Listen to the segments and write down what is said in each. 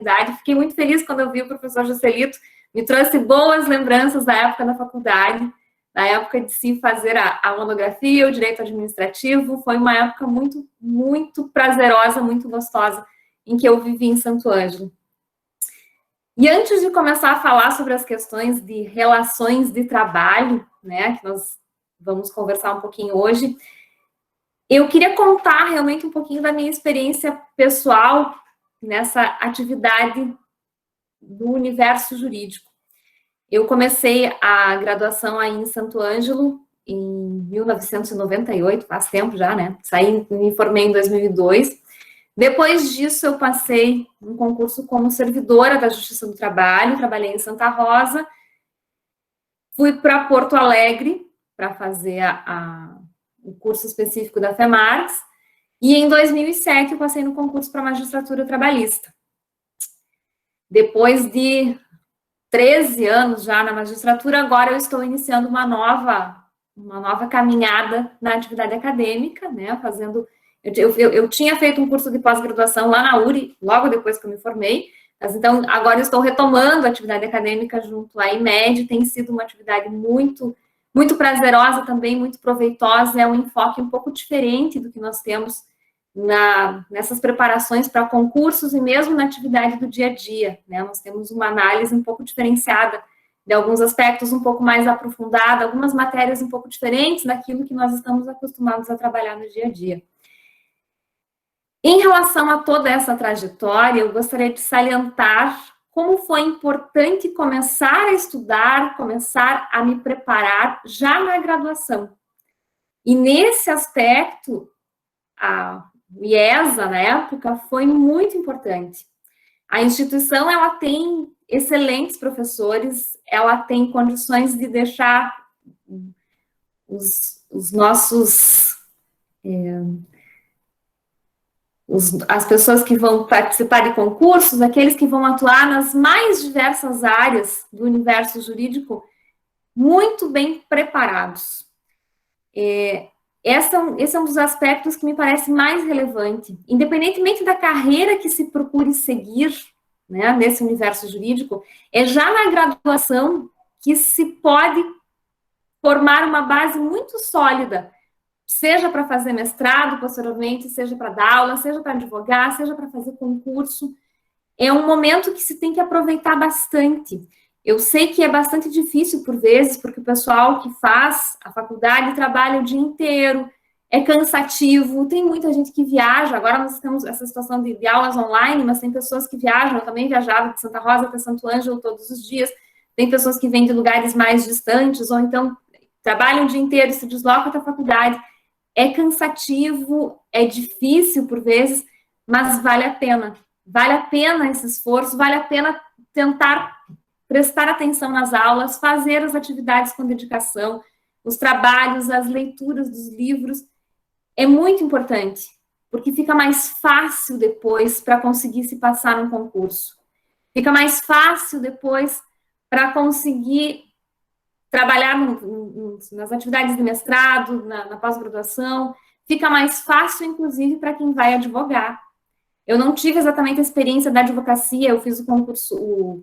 faculdade. Fiquei muito feliz quando eu vi o professor Juscelito, me trouxe boas lembranças da época da faculdade, da época de se fazer a monografia, o direito administrativo. Foi uma época muito, muito prazerosa, muito gostosa, em que eu vivi em Santo Ângelo. E antes de começar a falar sobre as questões de relações de trabalho, né, que nós vamos conversar um pouquinho hoje, eu queria contar realmente um pouquinho da minha experiência pessoal nessa atividade do universo jurídico. Eu comecei a graduação aí em Santo Ângelo em 1998, faz tempo já, né? Me formei em 2002. Depois disso, eu passei um concurso como servidora da Justiça do Trabalho, trabalhei em Santa Rosa, fui para Porto Alegre para fazer o curso específico da FEMARS, e em 2007 eu passei no concurso para magistratura trabalhista. Depois de 13 anos já na magistratura, agora eu estou iniciando uma nova caminhada na atividade acadêmica, né, fazendo... Eu tinha feito um curso de pós-graduação lá na URI, logo depois que eu me formei, mas então agora eu estou retomando a atividade acadêmica junto à IMED, tem sido uma atividade muito, muito prazerosa também, muito proveitosa, é um enfoque um pouco diferente do que nós temos nessas preparações para concursos e mesmo na atividade do dia a dia, né? Nós temos uma análise um pouco diferenciada de alguns aspectos um pouco mais aprofundada, algumas matérias um pouco diferentes daquilo que nós estamos acostumados a trabalhar no dia a dia. Em relação a toda essa trajetória, eu gostaria de salientar como foi importante começar a estudar, começar a me preparar já na graduação. E nesse aspecto, o IESA, na época, foi muito importante. A instituição, ela tem excelentes professores, ela tem condições de deixar os nossos... as pessoas que vão participar de concursos, aqueles que vão atuar nas mais diversas áreas do universo jurídico, muito bem preparados. Esse é um dos aspectos que me parece mais relevante. Independentemente da carreira que se procure seguir, né, nesse universo jurídico, é já na graduação que se pode formar uma base muito sólida, seja para fazer mestrado posteriormente, seja para dar aula, seja para advogar, seja para fazer concurso. É um momento que se tem que aproveitar bastante. Eu sei que é bastante difícil por vezes, porque o pessoal que faz a faculdade trabalha o dia inteiro, é cansativo, tem muita gente que viaja, agora nós temos essa situação de aulas online, mas tem pessoas que viajam, eu também viajava de Santa Rosa até Santo Ângelo todos os dias, tem pessoas que vêm de lugares mais distantes, ou então trabalham o dia inteiro e se deslocam até a faculdade. É cansativo, é difícil por vezes, mas vale a pena. Vale a pena esse esforço, vale a pena tentar prestar atenção nas aulas, fazer as atividades com dedicação, os trabalhos, as leituras dos livros. É muito importante, porque fica mais fácil depois para conseguir se passar num concurso. Fica mais fácil depois para conseguir trabalhar nas atividades de mestrado, na pós-graduação, fica mais fácil, inclusive, para quem vai advogar. Eu não tive exatamente a experiência da advocacia, eu fiz o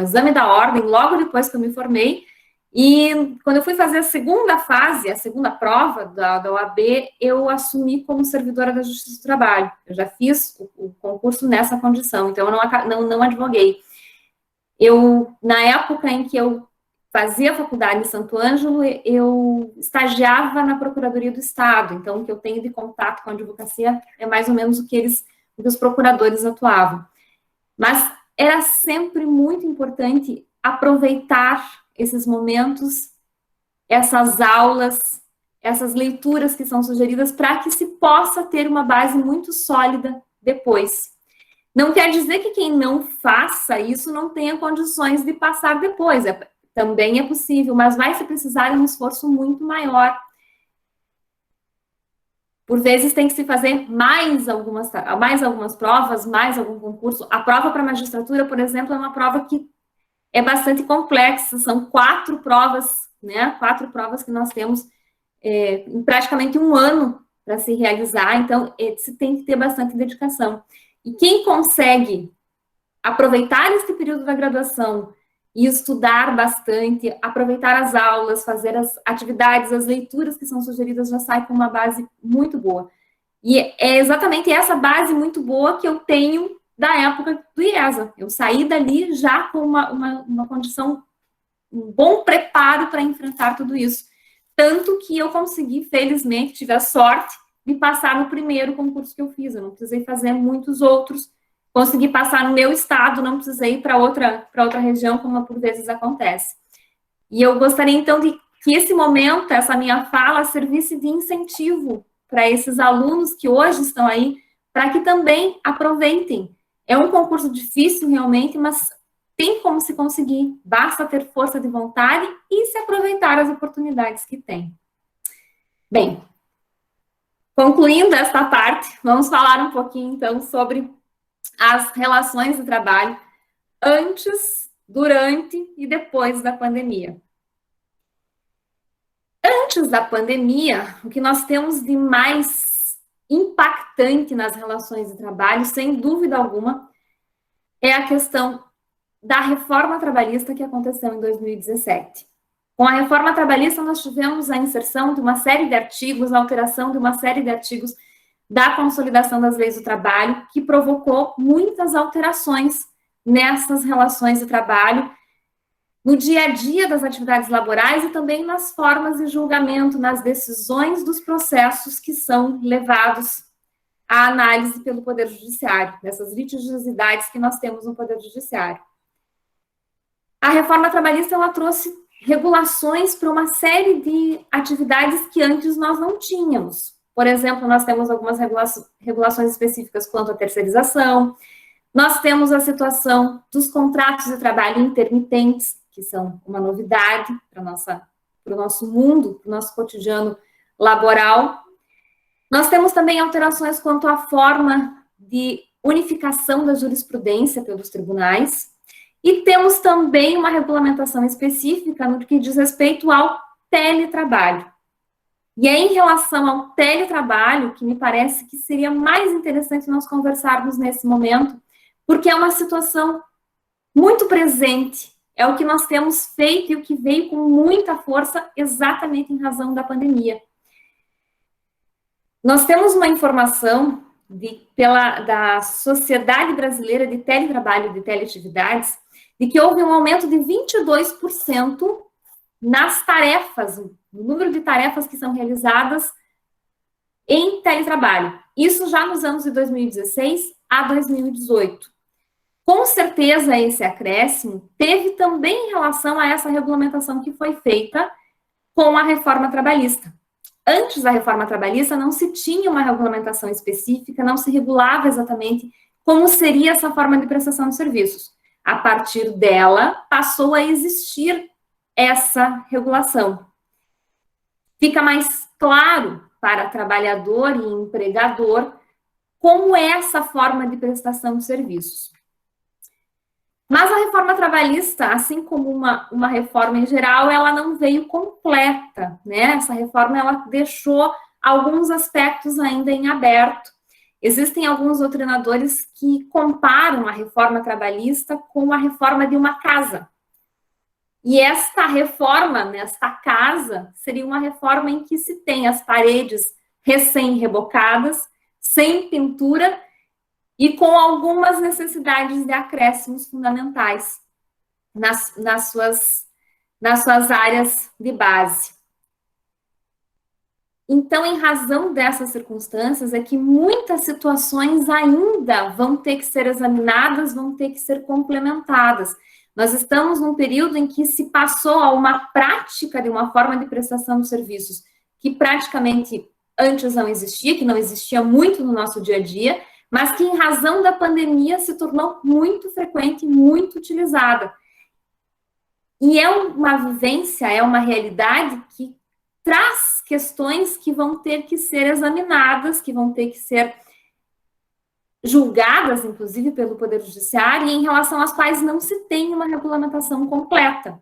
exame da ordem, logo depois que eu me formei, e quando eu fui fazer a segunda fase, a segunda prova da OAB, eu assumi como servidora da Justiça do Trabalho. Eu já fiz o concurso nessa condição, então eu não advoguei. Na época em que eu fazia faculdade em Santo Ângelo, eu estagiava na Procuradoria do Estado, então o que eu tenho de contato com a advocacia é mais ou menos o que os procuradores atuavam. Mas era sempre muito importante aproveitar esses momentos, essas aulas, essas leituras que são sugeridas para que se possa ter uma base muito sólida depois. Não quer dizer que quem não faça isso não tenha condições de passar depois, também é possível, mas vai se precisar de um esforço muito maior. Por vezes tem que se fazer mais algumas provas, mais algum concurso. A prova para magistratura, por exemplo, é uma prova que é bastante complexa, são 4 provas, né? 4 provas que nós temos em praticamente um ano para se realizar, então se tem que ter bastante dedicação. E quem consegue aproveitar este período da graduação e estudar bastante, aproveitar as aulas, fazer as atividades, as leituras que são sugeridas, já sai com uma base muito boa. E é exatamente essa base muito boa que eu tenho da época do IESA. Eu saí dali já com uma condição, um bom preparo para enfrentar tudo isso. Tanto que eu consegui, felizmente, tive a sorte de passar no primeiro concurso que eu fiz. Eu não precisei fazer muitos outros. Consegui passar no meu estado, não precisei ir para outra região, como por vezes acontece. E eu gostaria, então, de que esse momento, essa minha fala, servisse de incentivo para esses alunos que hoje estão aí, para que também aproveitem. É um concurso difícil, realmente, mas tem como se conseguir. Basta ter força de vontade e se aproveitar as oportunidades que tem. Bem, concluindo esta parte, vamos falar um pouquinho, então, sobre as relações de trabalho antes, durante e depois da pandemia. Antes da pandemia, o que nós temos de mais impactante nas relações de trabalho, sem dúvida alguma, é a questão da reforma trabalhista que aconteceu em 2017. Com a reforma trabalhista, nós tivemos a inserção de uma série de artigos, a alteração de uma série de artigos da consolidação das leis do trabalho, que provocou muitas alterações nessas relações de trabalho, no dia a dia das atividades laborais e também nas formas de julgamento, nas decisões dos processos que são levados à análise pelo Poder Judiciário, dessas litigiosidades que nós temos no Poder Judiciário. A reforma trabalhista, ela trouxe regulações para uma série de atividades que antes nós não tínhamos. Por exemplo, nós temos algumas regulações específicas quanto à terceirização, nós temos a situação dos contratos de trabalho intermitentes, que são uma novidade para o nosso mundo, para o nosso cotidiano laboral. Nós temos também alterações quanto à forma de unificação da jurisprudência pelos tribunais, e temos também uma regulamentação específica no que diz respeito ao teletrabalho. E é em relação ao teletrabalho que me parece que seria mais interessante nós conversarmos nesse momento, porque é uma situação muito presente, é o que nós temos feito e o que veio com muita força exatamente em razão da pandemia. Nós temos uma informação da Sociedade Brasileira de Teletrabalho e de Teleatividades, de que houve um aumento de 22% nas tarefas, no número de tarefas que são realizadas em teletrabalho. Isso já nos anos de 2016 a 2018. Com certeza, esse acréscimo teve também em relação a essa regulamentação que foi feita com a reforma trabalhista. Antes da reforma trabalhista, não se tinha uma regulamentação específica, não se regulava exatamente como seria essa forma de prestação de serviços. A partir dela, passou a existir essa regulação. Fica mais claro para trabalhador e empregador como é essa forma de prestação de serviços. Mas a reforma trabalhista, assim como uma reforma em geral, ela não veio completa, né? Essa reforma, ela deixou alguns aspectos ainda em aberto. Existem alguns doutrinadores que comparam a reforma trabalhista com a reforma de uma casa. E esta reforma, nesta casa, seria uma reforma em que se tem as paredes recém-rebocadas, sem pintura, e com algumas necessidades de acréscimos fundamentais nas suas áreas de base. Então, em razão dessas circunstâncias, é que muitas situações ainda vão ter que ser examinadas, vão ter que ser complementadas. Nós estamos num período em que se passou a uma prática de uma forma de prestação de serviços que praticamente antes não existia, que não existia muito no nosso dia a dia, mas que em razão da pandemia se tornou muito frequente, muito utilizada. E é uma vivência, é uma realidade que traz questões que vão ter que ser examinadas, que vão ter que ser julgadas, inclusive, pelo Poder Judiciário, e em relação às quais não se tem uma regulamentação completa.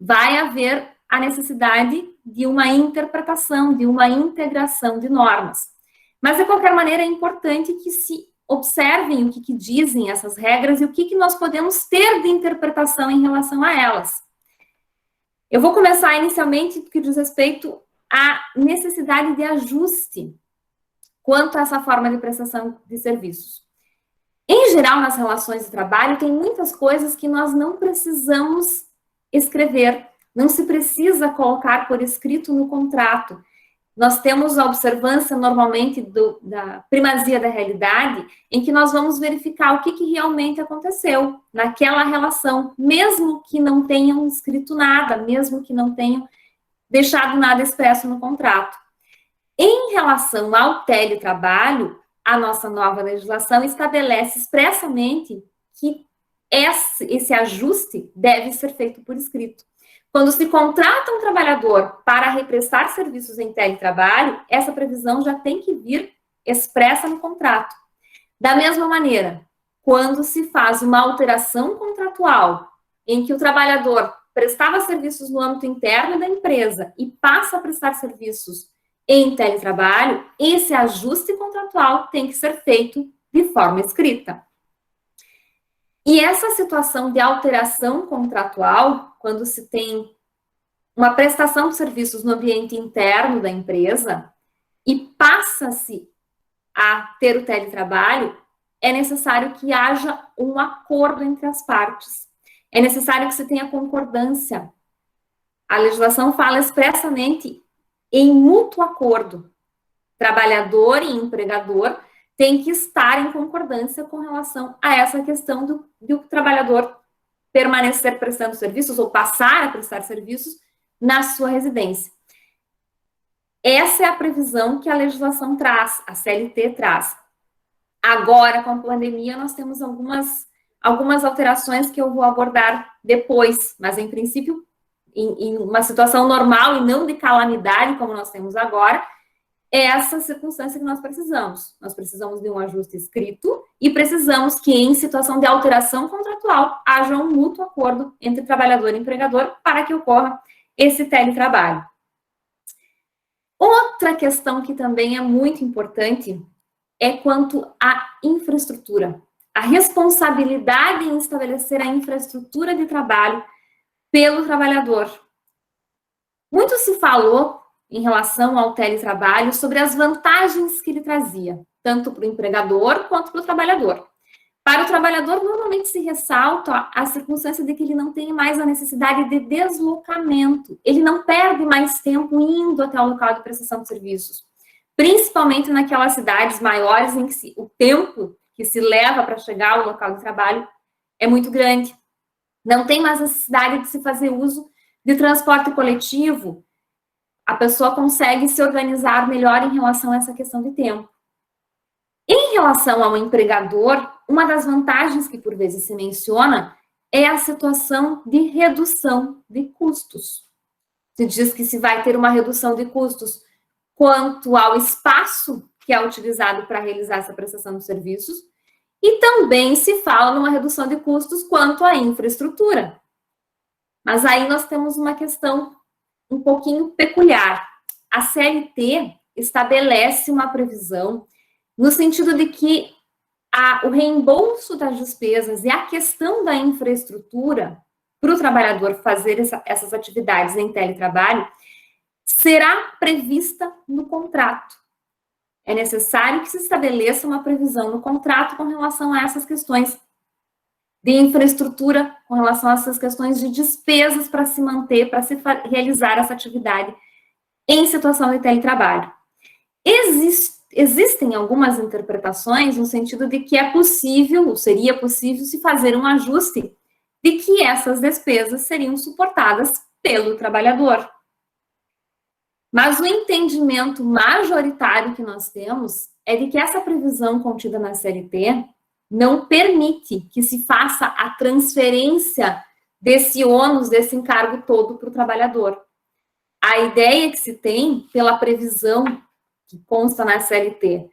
Vai haver a necessidade de uma interpretação, de uma integração de normas. Mas, de qualquer maneira, é importante que se observem o que dizem essas regras e o que nós podemos ter de interpretação em relação a elas. Eu vou começar inicialmente com o que diz respeito à necessidade de ajuste quanto a essa forma de prestação de serviços. Em geral, nas relações de trabalho, tem muitas coisas que nós não precisamos escrever, não se precisa colocar por escrito no contrato. Nós temos a observância, normalmente, da primazia da realidade, em que nós vamos verificar o que realmente aconteceu naquela relação, mesmo que não tenham escrito nada, mesmo que não tenham deixado nada expresso no contrato. Em relação ao teletrabalho, a nossa nova legislação estabelece expressamente que esse ajuste deve ser feito por escrito. Quando se contrata um trabalhador para represtar serviços em teletrabalho, essa previsão já tem que vir expressa no contrato. Da mesma maneira, quando se faz uma alteração contratual em que o trabalhador prestava serviços no âmbito interno da empresa e passa a prestar serviços em teletrabalho, esse ajuste contratual tem que ser feito de forma escrita. E essa situação de alteração contratual, quando se tem uma prestação de serviços no ambiente interno da empresa e passa-se a ter o teletrabalho, é necessário que haja um acordo entre as partes. É necessário que se tenha concordância. A legislação fala expressamente em mútuo acordo. Trabalhador e empregador têm que estar em concordância com relação a essa questão do trabalhador permanecer prestando serviços ou passar a prestar serviços na sua residência. Essa é a previsão que a legislação traz, a CLT traz. Agora, com a pandemia, nós temos algumas alterações que eu vou abordar depois, mas, em princípio, em uma situação normal e não de calamidade, como nós temos agora, é essa circunstância que nós precisamos. Nós precisamos de um ajuste escrito e precisamos que, em situação de alteração contratual, haja um mútuo acordo entre trabalhador e empregador para que ocorra esse teletrabalho. Outra questão que também é muito importante é quanto à infraestrutura. A responsabilidade em estabelecer a infraestrutura de trabalho pelo trabalhador. Muito se falou em relação ao teletrabalho sobre as vantagens que ele trazia, tanto para o empregador quanto para o trabalhador. Para o trabalhador, normalmente se ressalta a circunstância de que ele não tem mais a necessidade de deslocamento. Ele não perde mais tempo indo até o local de prestação de serviços. Principalmente naquelas cidades maiores em que o tempo que se leva para chegar ao local de trabalho é muito grande. Não tem mais necessidade de se fazer uso de transporte coletivo. A pessoa consegue se organizar melhor em relação a essa questão de tempo. Em relação ao empregador, uma das vantagens que por vezes se menciona é a situação de redução de custos. Se diz que se vai ter uma redução de custos quanto ao espaço que é utilizado para realizar essa prestação de serviços, e também se fala numa redução de custos quanto à infraestrutura. Mas aí nós temos uma questão um pouquinho peculiar. A CLT estabelece uma previsão no sentido de que o reembolso das despesas e a questão da infraestrutura para o trabalhador fazer essas atividades em teletrabalho será prevista no contrato. É necessário que se estabeleça uma previsão no contrato com relação a essas questões de infraestrutura, com relação a essas questões de despesas para se manter, para se realizar essa atividade em situação de teletrabalho. Existem algumas interpretações no sentido de que é possível, ou seria possível, se fazer um ajuste de que essas despesas seriam suportadas pelo trabalhador. Mas o entendimento majoritário que nós temos é de que essa previsão contida na CLT não permite que se faça a transferência desse ônus, desse encargo todo para o trabalhador. A ideia que se tem pela previsão que consta na CLT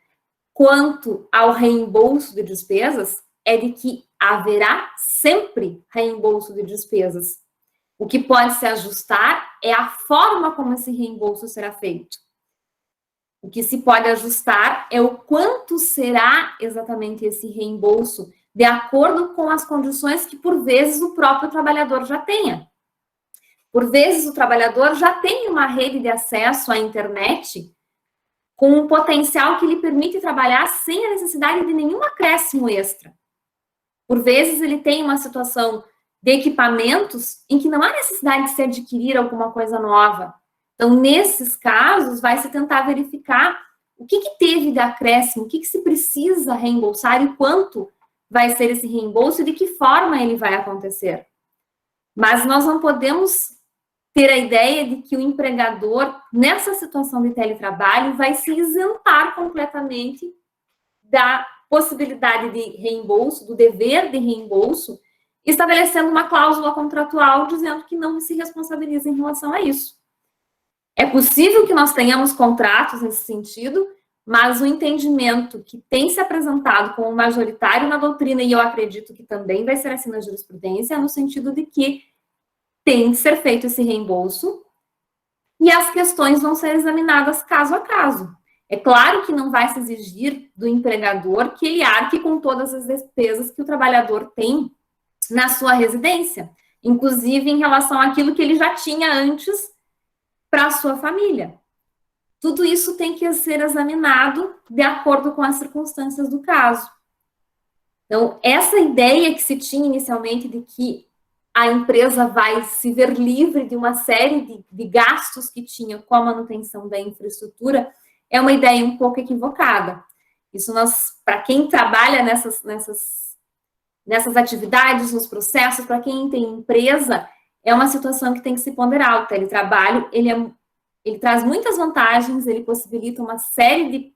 quanto ao reembolso de despesas é de que haverá sempre reembolso de despesas. O que pode se ajustar é a forma como esse reembolso será feito. O que se pode ajustar é o quanto será exatamente esse reembolso, de acordo com as condições que, por vezes, o próprio trabalhador já tenha. Por vezes, o trabalhador já tem uma rede de acesso à internet com um potencial que lhe permite trabalhar sem a necessidade de nenhum acréscimo extra. Por vezes, ele tem uma situação de equipamentos em que não há necessidade de se adquirir alguma coisa nova. Então, nesses casos, vai se tentar verificar o que teve de acréscimo, o que se precisa reembolsar e quanto vai ser esse reembolso e de que forma ele vai acontecer. Mas nós não podemos ter a ideia de que o empregador, nessa situação de teletrabalho, vai se isentar completamente da possibilidade de reembolso, do dever de reembolso, estabelecendo uma cláusula contratual dizendo que não se responsabiliza em relação a isso. É possível que nós tenhamos contratos nesse sentido, mas o entendimento que tem se apresentado como majoritário na doutrina, e eu acredito que também vai ser assim na jurisprudência, é no sentido de que tem que ser feito esse reembolso e as questões vão ser examinadas caso a caso. É claro que não vai se exigir do empregador que ele arque com todas as despesas que o trabalhador tem na sua residência, inclusive em relação àquilo que ele já tinha antes para a sua família. Tudo isso tem que ser examinado de acordo com as circunstâncias do caso. Então, essa ideia que se tinha inicialmente de que a empresa vai se ver livre de uma série de gastos que tinha com a manutenção da infraestrutura é uma ideia um pouco equivocada. Isso para quem trabalha nessas atividades, nos processos, para quem tem empresa, é uma situação que tem que se ponderar. O teletrabalho, ele traz muitas vantagens, ele possibilita uma série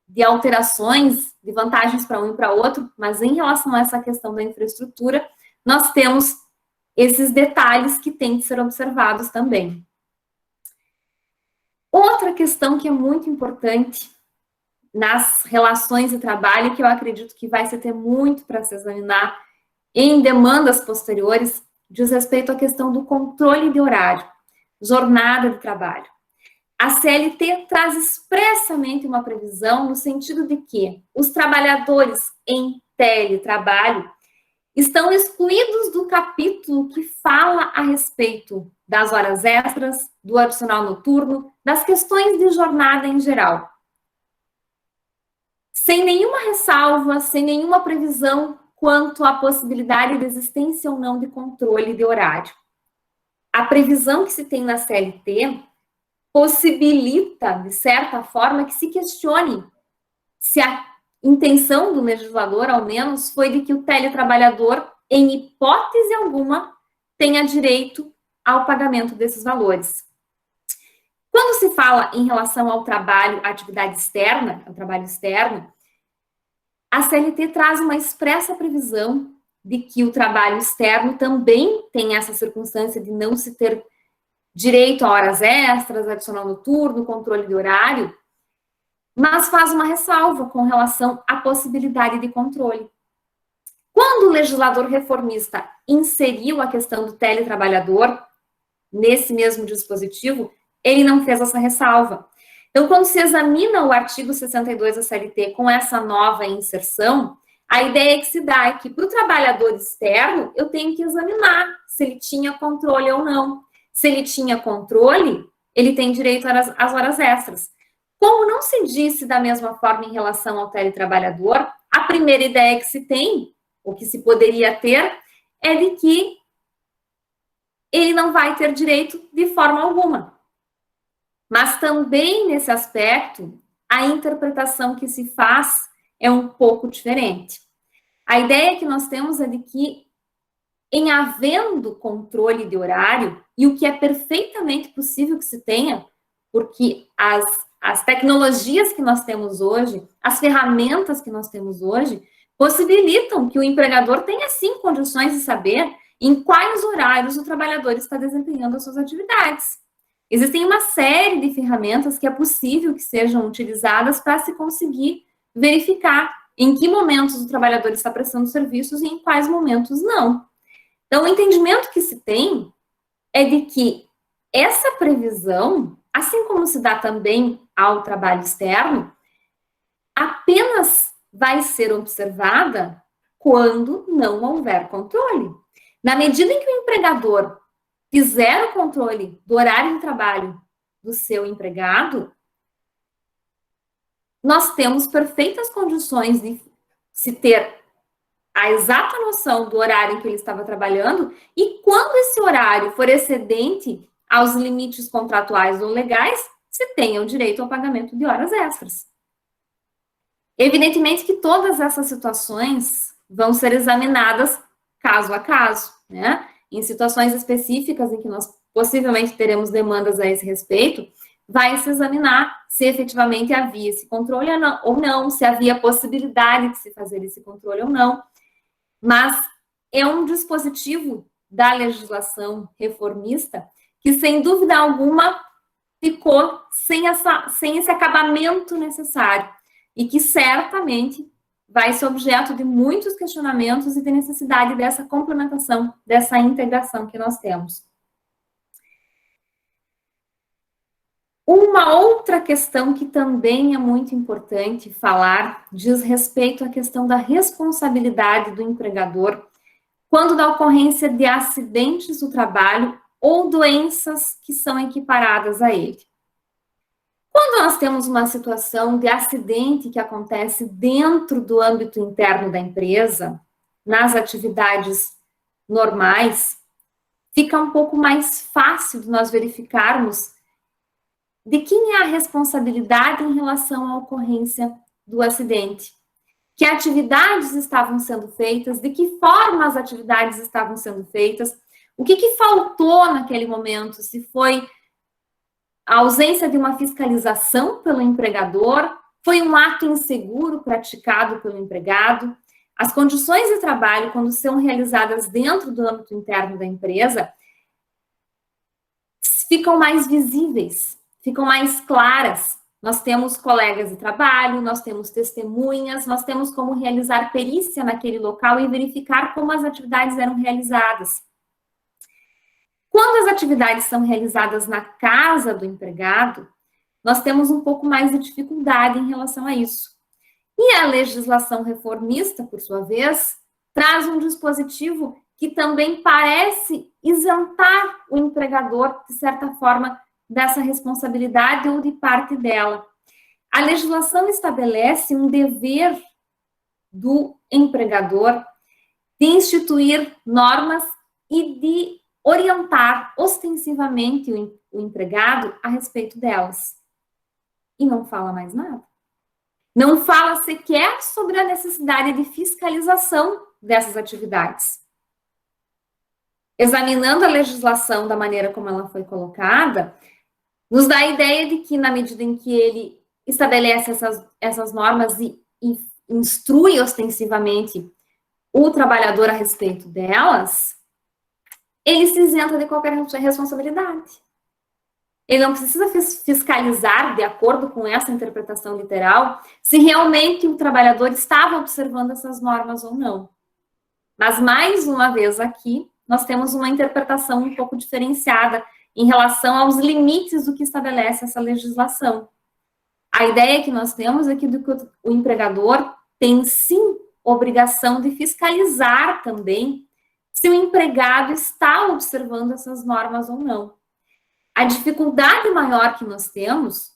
de alterações, de vantagens para um e para outro, mas em relação a essa questão da infraestrutura, nós temos esses detalhes que têm que ser observados também. Outra questão que é muito importante nas relações de trabalho, que eu acredito que vai se ter muito para se examinar em demandas posteriores, diz respeito à questão do controle de horário, jornada de trabalho. A CLT traz expressamente uma previsão no sentido de que os trabalhadores em teletrabalho estão excluídos do capítulo que fala a respeito das horas extras, do adicional noturno, das questões de jornada em geral. Sem nenhuma ressalva, sem nenhuma previsão quanto à possibilidade de existência ou não de controle de horário. A previsão que se tem na CLT possibilita, de certa forma, que se questione se a intenção do legislador, ao menos, foi de que o teletrabalhador, em hipótese alguma, tenha direito ao pagamento desses valores. Quando se fala em relação ao trabalho, à atividade externa, ao trabalho externo, a CLT traz uma expressa previsão de que o trabalho externo também tem essa circunstância de não se ter direito a horas extras, adicional noturno, controle de horário, mas faz uma ressalva com relação à possibilidade de controle. Quando o legislador reformista inseriu a questão do teletrabalhador nesse mesmo dispositivo, ele não fez essa ressalva. Então, quando se examina o artigo 62 da CLT com essa nova inserção, a ideia que se dá é que para o trabalhador externo, eu tenho que examinar se ele tinha controle ou não. Se ele tinha controle, ele tem direito às horas extras. Como não se disse da mesma forma em relação ao teletrabalhador, a primeira ideia que se tem, ou que se poderia ter, é de que ele não vai ter direito de forma alguma. Mas também nesse aspecto, a interpretação que se faz é um pouco diferente. A ideia que nós temos é de que, em havendo controle de horário, e o que é perfeitamente possível que se tenha, porque as tecnologias que nós temos hoje, as ferramentas que nós temos hoje, possibilitam que o empregador tenha, sim, condições de saber em quais horários o trabalhador está desempenhando as suas atividades. Existem uma série de ferramentas que é possível que sejam utilizadas para se conseguir verificar em que momentos o trabalhador está prestando serviços e em quais momentos não. Então, o entendimento que se tem é de que essa previsão assim como se dá também ao trabalho externo, apenas vai ser observada quando não houver controle. Na medida em que o empregador fizer o controle do horário de trabalho do seu empregado, nós temos perfeitas condições de se ter a exata noção do horário em que ele estava trabalhando e quando esse horário for excedente aos limites contratuais ou legais, se tenha o direito ao pagamento de horas extras. Evidentemente que todas essas situações vão ser examinadas caso a caso, né? Em situações específicas em que nós possivelmente teremos demandas a esse respeito, vai se examinar se efetivamente havia esse controle ou não, se havia possibilidade de se fazer esse controle ou não. Mas é um dispositivo da legislação reformista que, sem dúvida alguma, ficou sem esse acabamento necessário e que certamente vai ser objeto de muitos questionamentos e de necessidade dessa complementação, dessa integração que nós temos. Uma outra questão que também é muito importante falar diz respeito à questão da responsabilidade do empregador quando da ocorrência de acidentes do trabalho ou doenças que são equiparadas a ele. Quando nós temos uma situação de acidente que acontece dentro do âmbito interno da empresa, nas atividades normais, fica um pouco mais fácil de nós verificarmos de quem é a responsabilidade em relação à ocorrência do acidente. Que atividades estavam sendo feitas, de que forma as atividades estavam sendo feitas, o que faltou naquele momento, se foi a ausência de uma fiscalização pelo empregador, foi um ato inseguro praticado pelo empregado, as condições de trabalho, quando são realizadas dentro do âmbito interno da empresa, ficam mais visíveis, ficam mais claras. Nós temos colegas de trabalho, nós temos testemunhas, nós temos como realizar perícia naquele local e verificar como as atividades eram realizadas. Quando as atividades são realizadas na casa do empregado, nós temos um pouco mais de dificuldade em relação a isso. E a legislação reformista, por sua vez, traz um dispositivo que também parece isentar o empregador, de certa forma, dessa responsabilidade ou de parte dela. A legislação estabelece um dever do empregador de instituir normas e de orientar ostensivamente o empregado a respeito delas. E não fala mais nada. Não fala sequer sobre a necessidade de fiscalização dessas atividades. Examinando a legislação da maneira como ela foi colocada, nos dá a ideia de que, na medida em que ele estabelece essas normas e instrui ostensivamente o trabalhador a respeito delas, ele se isenta de qualquer responsabilidade. Ele não precisa fiscalizar, de acordo com essa interpretação literal, se realmente o trabalhador estava observando essas normas ou não. Mas, mais uma vez aqui, nós temos uma interpretação um pouco diferenciada em relação aos limites do que estabelece essa legislação. A ideia que nós temos é que o empregador tem, sim, obrigação de fiscalizar também se o empregado está observando essas normas ou não. A dificuldade maior que nós temos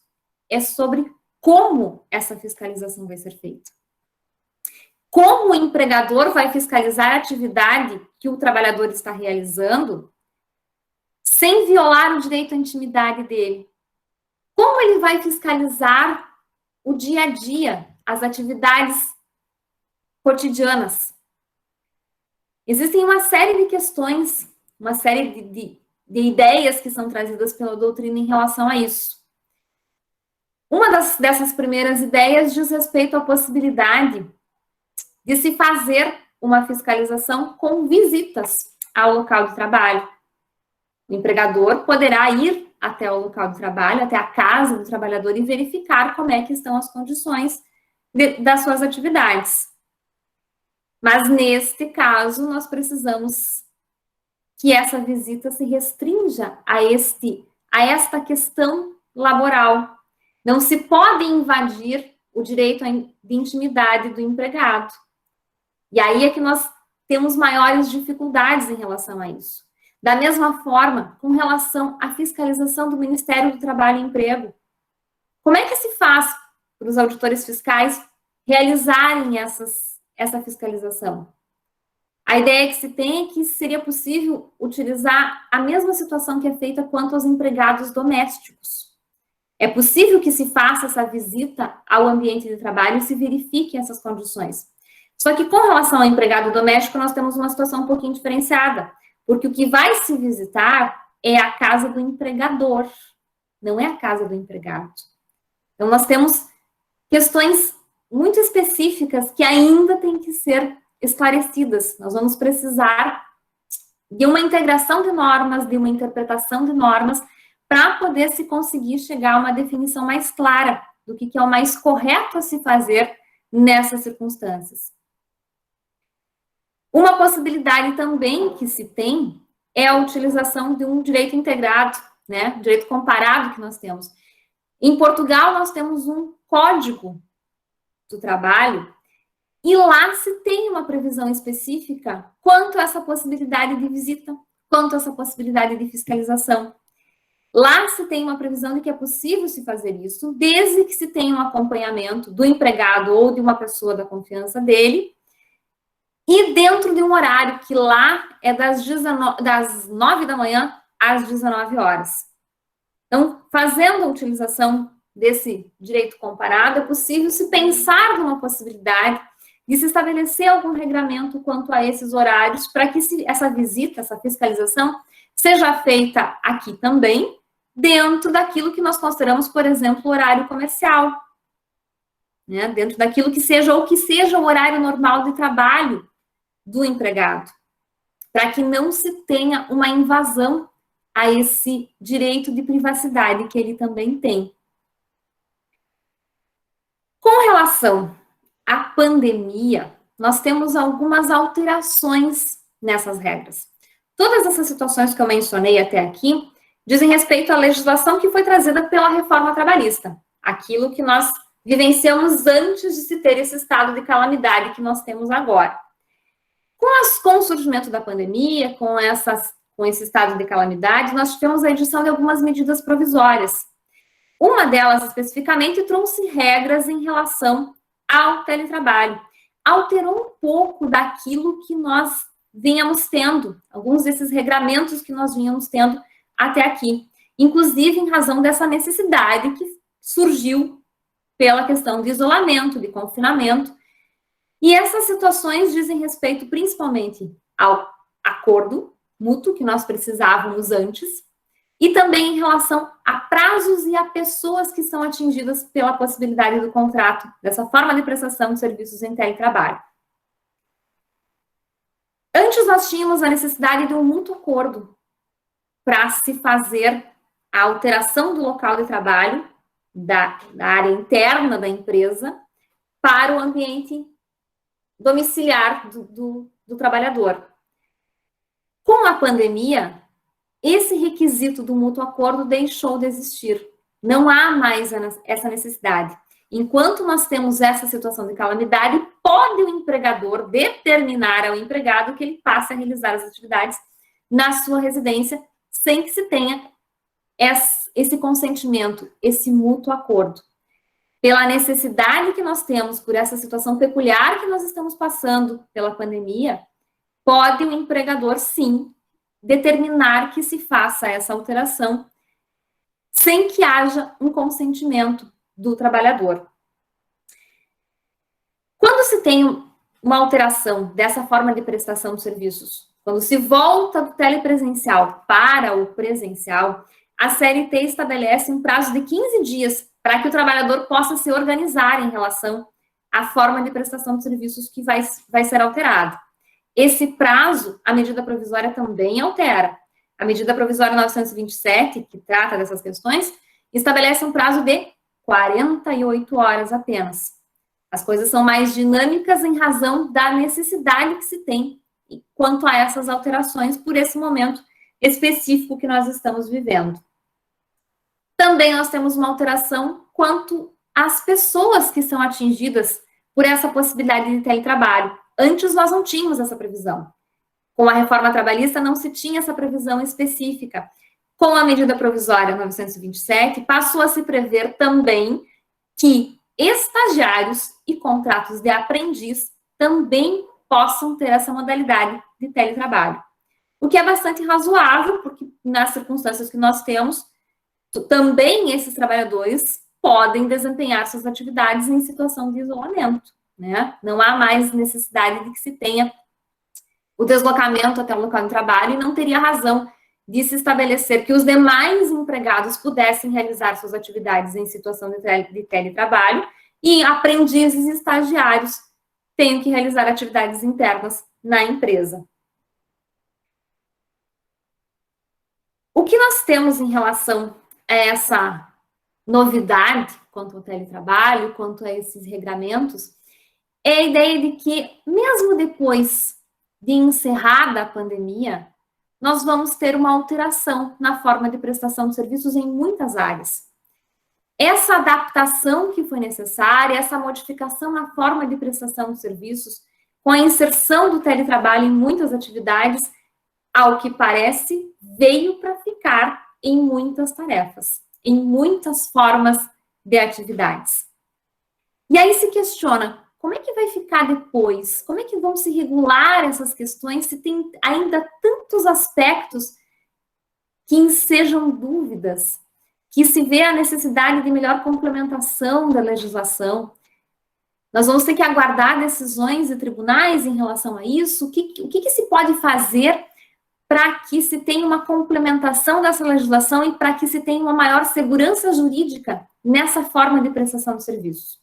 é sobre como essa fiscalização vai ser feita. Como o empregador vai fiscalizar a atividade que o trabalhador está realizando sem violar o direito à intimidade dele? Como ele vai fiscalizar o dia a dia, as atividades cotidianas? Existem uma série de questões, uma série de ideias que são trazidas pela doutrina em relação a isso. Uma dessas primeiras ideias diz respeito à possibilidade de se fazer uma fiscalização com visitas ao local de trabalho. O empregador poderá ir até o local de trabalho, até a casa do trabalhador e verificar como é que estão as condições das suas atividades. Mas, neste caso, nós precisamos que essa visita se restrinja a esta questão laboral. Não se pode invadir o direito de intimidade do empregado. E aí é que nós temos maiores dificuldades em relação a isso. Da mesma forma, com relação à fiscalização do Ministério do Trabalho e Emprego. Como é que se faz para os auditores fiscais realizarem essa fiscalização? A ideia que se tem é que seria possível utilizar a mesma situação que é feita quanto aos empregados domésticos. É possível que se faça essa visita ao ambiente de trabalho e se verifiquem essas condições. Só que com relação ao empregado doméstico, nós temos uma situação um pouquinho diferenciada, porque o que vai se visitar é a casa do empregador, não é a casa do empregado. Então, nós temos questões muito específicas que ainda têm que ser esclarecidas. Nós vamos precisar de uma integração de normas, de uma interpretação de normas, para poder se conseguir chegar a uma definição mais clara do que é o mais correto a se fazer nessas circunstâncias. Uma possibilidade também que se tem é a utilização de um direito integrado, né? Direito comparado que nós temos. Em Portugal, nós temos um código do trabalho e lá se tem uma previsão específica quanto a essa possibilidade de visita, quanto a essa possibilidade de fiscalização. Lá se tem uma previsão de que é possível se fazer isso, desde que se tenha um acompanhamento do empregado ou de uma pessoa da confiança dele, e dentro de um horário que lá é das 9 da manhã às 19 horas. Então, fazendo a utilização desse direito comparado, é possível se pensar numa possibilidade de se estabelecer algum regramento quanto a esses horários, para que essa visita, essa fiscalização, seja feita aqui também, dentro daquilo que nós consideramos, por exemplo, horário comercial, né? Dentro daquilo que seja, ou que seja o horário normal de trabalho do empregado, para que não se tenha uma invasão a esse direito de privacidade que ele também tem. Com relação à pandemia, nós temos algumas alterações nessas regras. Todas essas situações que eu mencionei até aqui dizem respeito à legislação que foi trazida pela reforma trabalhista, aquilo que nós vivenciamos antes de se ter esse estado de calamidade que nós temos agora. Com o surgimento da pandemia, com esse estado de calamidade, nós tivemos a edição de algumas medidas provisórias. Uma delas, especificamente, trouxe regras em relação ao teletrabalho. Alterou um pouco daquilo que nós vínhamos tendo, alguns desses regramentos que nós vínhamos tendo até aqui, inclusive em razão dessa necessidade que surgiu pela questão de isolamento, de confinamento. E essas situações dizem respeito principalmente ao acordo mútuo que nós precisávamos antes, e também em relação a prazos e a pessoas que são atingidas pela possibilidade do contrato, dessa forma de prestação de serviços em teletrabalho. Antes nós tínhamos a necessidade de um mútuo acordo para se fazer a alteração do local de trabalho, da área interna da empresa, para o ambiente domiciliar do trabalhador. Com a pandemia, esse requisito do mútuo acordo deixou de existir. Não há mais essa necessidade. Enquanto nós temos essa situação de calamidade, pode o empregador determinar ao empregado que ele passe a realizar as atividades na sua residência, sem que se tenha esse consentimento, esse mútuo acordo. Pela necessidade que nós temos, por essa situação peculiar que nós estamos passando pela pandemia, pode o empregador, sim, determinar que se faça essa alteração sem que haja um consentimento do trabalhador. Quando se tem uma alteração dessa forma de prestação de serviços, quando se volta do telepresencial para o presencial, a CLT estabelece um prazo de 15 dias para que o trabalhador possa se organizar em relação à forma de prestação de serviços que vai ser alterada. Esse prazo, a medida provisória também altera. A medida provisória 927, que trata dessas questões, estabelece um prazo de 48 horas apenas. As coisas são mais dinâmicas em razão da necessidade que se tem quanto a essas alterações por esse momento específico que nós estamos vivendo. Também nós temos uma alteração quanto às pessoas que são atingidas por essa possibilidade de teletrabalho. Antes nós não tínhamos essa previsão. Com a reforma trabalhista não se tinha essa previsão específica. Com a medida provisória 927, passou a se prever também que estagiários e contratos de aprendiz também possam ter essa modalidade de teletrabalho. O que é bastante razoável, porque nas circunstâncias que nós temos, também esses trabalhadores podem desempenhar suas atividades em situação de isolamento, né? Não há mais necessidade de que se tenha o deslocamento até o local de trabalho e não teria razão de se estabelecer que os demais empregados pudessem realizar suas atividades em situação de teletrabalho e aprendizes e estagiários tenham que realizar atividades internas na empresa. O que nós temos em relação a essa novidade quanto ao teletrabalho, quanto a esses regramentos, é a ideia de que, mesmo depois de encerrada a pandemia, nós vamos ter uma alteração na forma de prestação de serviços em muitas áreas. Essa adaptação que foi necessária, essa modificação na forma de prestação de serviços, com a inserção do teletrabalho em muitas atividades, ao que parece, veio para ficar em muitas tarefas, em muitas formas de atividades. E aí se questiona, como é que vai ficar depois? Como é que vão se regular essas questões se tem ainda tantos aspectos que ensejam dúvidas, que se vê a necessidade de melhor complementação da legislação? Nós vamos ter que aguardar decisões de tribunais em relação a isso? O que se pode fazer para que se tenha uma complementação dessa legislação e para que se tenha uma maior segurança jurídica nessa forma de prestação de serviços?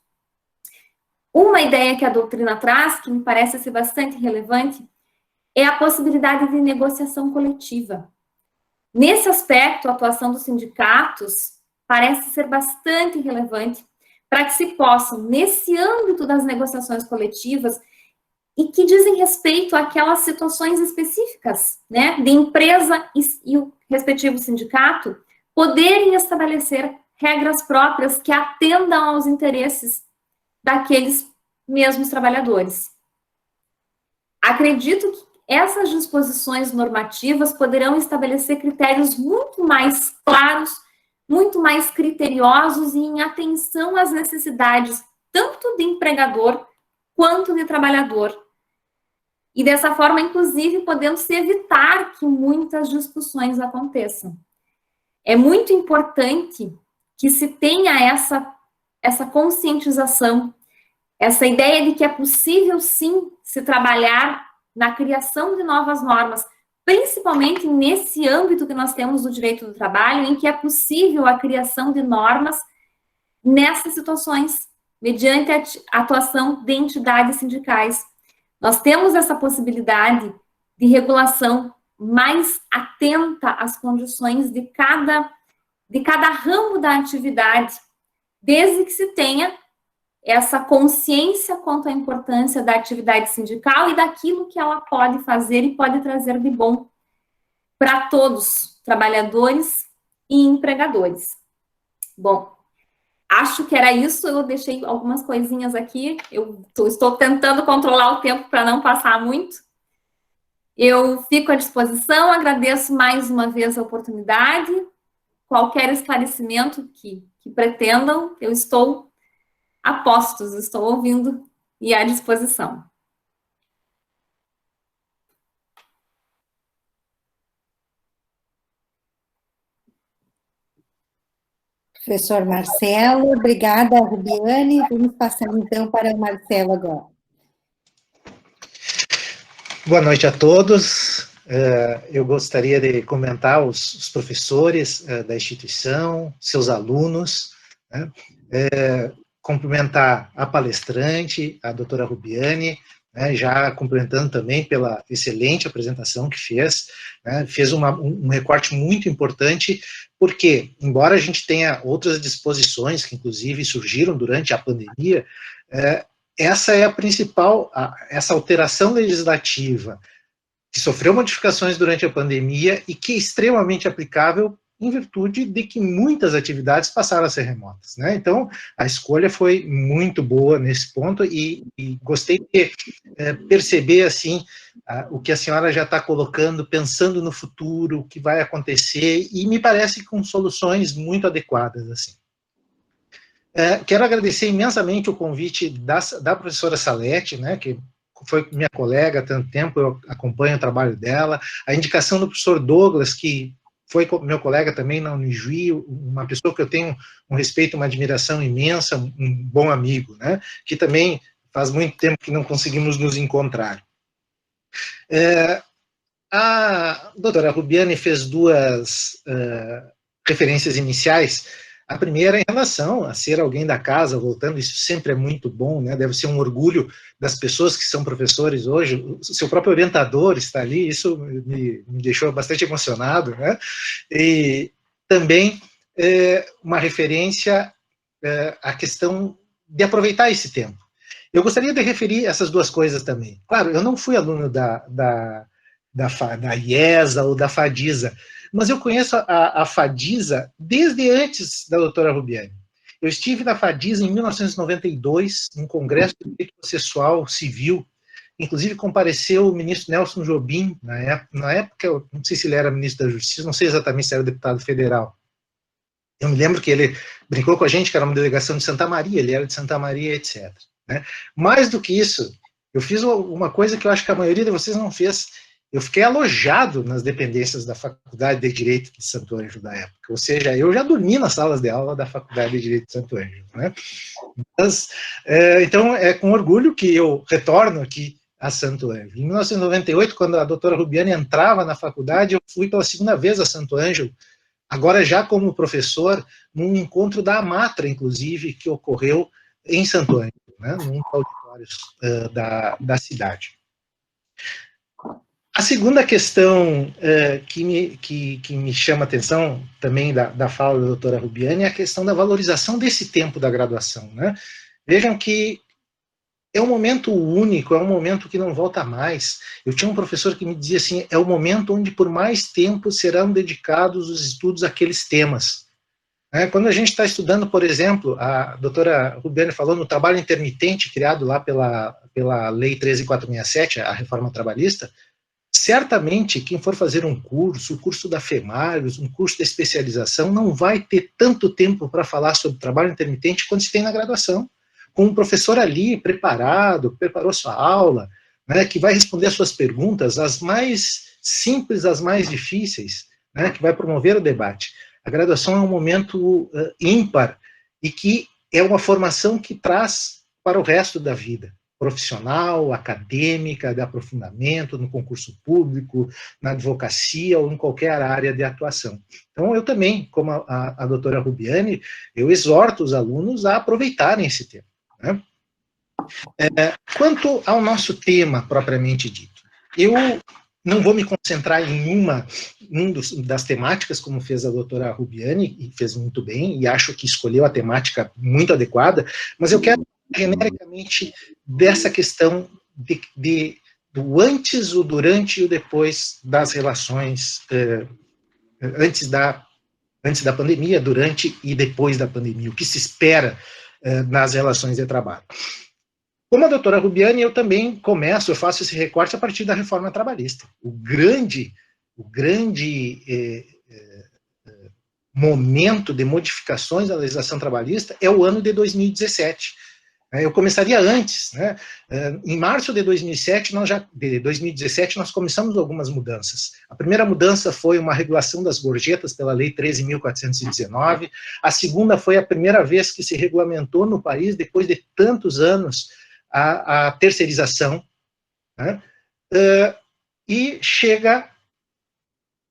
Uma ideia que a doutrina traz, que me parece ser bastante relevante, é a possibilidade de negociação coletiva. Nesse aspecto, a atuação dos sindicatos parece ser bastante relevante para que se possam, nesse âmbito das negociações coletivas, e que dizem respeito àquelas situações específicas, né, de empresa e o respectivo sindicato, poderem estabelecer regras próprias que atendam aos interesses daqueles mesmos trabalhadores. Acredito que essas disposições normativas poderão estabelecer critérios muito mais claros, muito mais criteriosos e em atenção às necessidades tanto de empregador quanto de trabalhador. E dessa forma, inclusive, podendo-se evitar que muitas discussões aconteçam. É muito importante que se tenha essa conscientização, essa ideia de que é possível, sim, se trabalhar na criação de novas normas, principalmente nesse âmbito que nós temos do direito do trabalho, em que é possível a criação de normas nessas situações, mediante a atuação de entidades sindicais. Nós temos essa possibilidade de regulação mais atenta às condições de cada ramo da atividade, desde que se tenha essa consciência quanto à importância da atividade sindical e daquilo que ela pode fazer e pode trazer de bom para todos, trabalhadores e empregadores. Bom, acho que era isso, eu deixei algumas coisinhas aqui, eu estou tentando controlar o tempo para não passar muito. Eu fico à disposição, agradeço mais uma vez a oportunidade, qualquer esclarecimento que pretendam, eu estou a postos, estou ouvindo e à disposição. Professor Marcelo, obrigada, Rubiane. Vamos passar, então, para o Marcelo agora. Boa noite a todos. Eu gostaria de comentar os professores da instituição, seus alunos, né? Cumprimentar a palestrante, a doutora Rubiane, né, já cumprimentando também pela excelente apresentação que fez, né, fez um recorte muito importante, porque, embora a gente tenha outras disposições que, inclusive, surgiram durante a pandemia, essa é a principal, essa alteração legislativa que sofreu modificações durante a pandemia e que é extremamente aplicável em virtude de que muitas atividades passaram a ser remotas, né? Então, a escolha foi muito boa nesse ponto e gostei de perceber, assim, o que a senhora já está colocando, pensando no futuro, o que vai acontecer, e me parece com soluções muito adequadas, assim. Quero agradecer imensamente o convite da professora Salete, né, que foi minha colega há tanto tempo, eu acompanho o trabalho dela, a indicação do professor Douglas, que foi meu colega também na Unijuí, uma pessoa que eu tenho um respeito, uma admiração imensa, um bom amigo, né, que também faz muito tempo que não conseguimos nos encontrar. A doutora Rubiane fez duas referências iniciais. A primeira em relação a ser alguém da casa, voltando, isso sempre é muito bom, né? Deve ser um orgulho das pessoas que são professores hoje. O seu próprio orientador está ali, isso me deixou bastante emocionado, né? E também uma referência à questão de aproveitar esse tempo. Eu gostaria de referir essas duas coisas também. Claro, eu não fui aluno da IESA ou da FADISA, mas eu conheço a FADISA desde antes da doutora Rubiane. Eu estive na FADISA em 1992, num congresso de direito processual civil, inclusive compareceu o ministro Nelson Jobim, na época, eu não sei se ele era ministro da Justiça, não sei exatamente se era deputado federal. Eu me lembro que ele brincou com a gente que era uma delegação de Santa Maria, ele era de Santa Maria, etc. Né? Mais do que isso, eu fiz uma coisa que eu acho que a maioria de vocês não fez. Eu fiquei alojado nas dependências da Faculdade de Direito de Santo Ângelo da época, ou seja, eu já dormi nas salas de aula da Faculdade de Direito de Santo Ângelo. Né? Mas, então, é com orgulho que eu retorno aqui a Santo Ângelo. Em 1998, quando a doutora Rubiane entrava na faculdade, eu fui pela segunda vez a Santo Ângelo, agora já como professor, num encontro da Amatra, inclusive, que ocorreu em Santo Ângelo, né, num dos auditórios da cidade. A segunda questão que me chama a atenção também da fala da doutora Rubiane é a questão da valorização desse tempo da graduação. Né? Vejam que é um momento único, é um momento que não volta mais. Eu tinha um professor que me dizia assim, é o momento onde por mais tempo serão dedicados os estudos àqueles temas. Quando a gente está estudando, por exemplo, a doutora Rubiane falou no trabalho intermitente criado lá pela Lei 13.467, a reforma trabalhista, certamente quem for fazer um curso, o curso da FEMARIOS, um curso de especialização, não vai ter tanto tempo para falar sobre trabalho intermitente quanto se tem na graduação. Com um professor ali preparado, preparou sua aula, né, que vai responder as suas perguntas, as mais simples, as mais difíceis, né, que vai promover o debate. A graduação é um momento ímpar e que é uma formação que traz para o resto da vida, profissional, acadêmica, de aprofundamento, no concurso público, na advocacia ou em qualquer área de atuação. Então, eu também, como a doutora Rubiane, eu exorto os alunos a aproveitarem esse tempo. Né? Quanto ao nosso tema propriamente dito, eu não vou me concentrar em das temáticas, como fez a doutora Rubiane, e fez muito bem, e acho que escolheu a temática muito adequada, mas eu quero, genericamente, dessa questão do antes, o durante e o depois das relações, antes da pandemia, durante e depois da pandemia, o que se espera nas relações de trabalho. Como a doutora Rubiane, eu também eu faço esse recorte a partir da reforma trabalhista. O grande momento de modificações da legislação trabalhista é o ano de 2017. Eu começaria antes, né? Em março de 2017, nós começamos algumas mudanças. A primeira mudança foi uma regulação das gorjetas pela Lei 13.419. A segunda foi a primeira vez que se regulamentou no país, depois de tantos anos, a terceirização. Né? E chega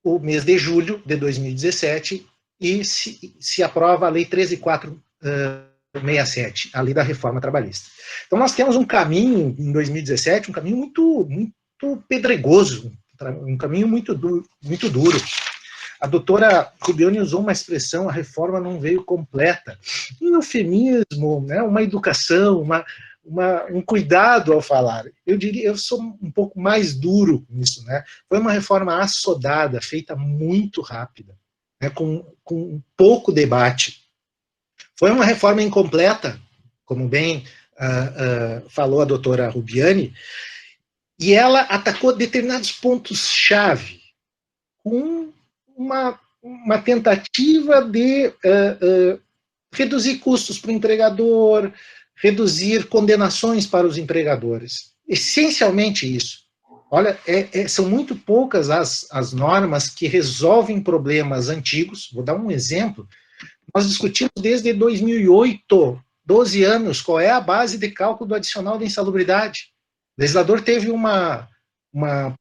o mês de julho de 2017 e se aprova a Lei 13.467, a Lei da Reforma Trabalhista. Então, nós temos um caminho, em 2017, um caminho muito, muito pedregoso, um caminho muito duro. A doutora Rubiane usou uma expressão, a reforma não veio completa. Um eufemismo, né, uma educação, um cuidado ao falar. Eu diria, eu sou um pouco mais duro nisso, né? Foi uma reforma assodada, feita muito rápida. né, com pouco debate. Foi uma reforma incompleta, como bem falou a doutora Rubiani, e ela atacou determinados pontos-chave, com uma tentativa de reduzir custos para o empregador, reduzir condenações para os empregadores. Essencialmente isso. Olha, são muito poucas as normas que resolvem problemas antigos. Vou dar um exemplo. Nós discutimos desde 2008, 12 anos, qual é a base de cálculo do adicional de insalubridade. O legislador teve uma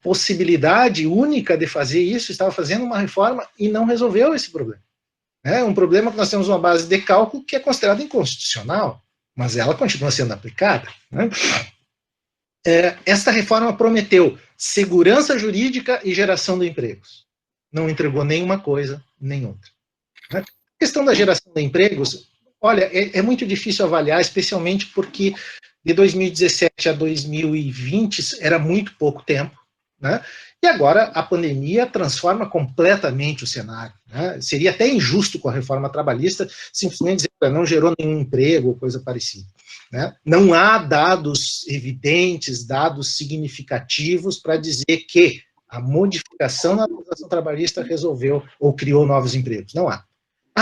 possibilidade única de fazer isso, estava fazendo uma reforma e não resolveu esse problema. É um problema que nós temos uma base de cálculo que é considerada inconstitucional, mas ela continua sendo aplicada. Né? Esta reforma prometeu segurança jurídica e geração de empregos. Não entregou nenhuma coisa, nem outra. Né? A questão da geração de empregos, olha, é muito difícil avaliar, especialmente porque de 2017 a 2020 era muito pouco tempo, né? E agora a pandemia transforma completamente o cenário. Né? Seria até injusto com a reforma trabalhista simplesmente dizer que não gerou nenhum emprego ou coisa parecida. Né? Não há dados evidentes, dados significativos para dizer que a modificação na legislação trabalhista resolveu ou criou novos empregos. Não há.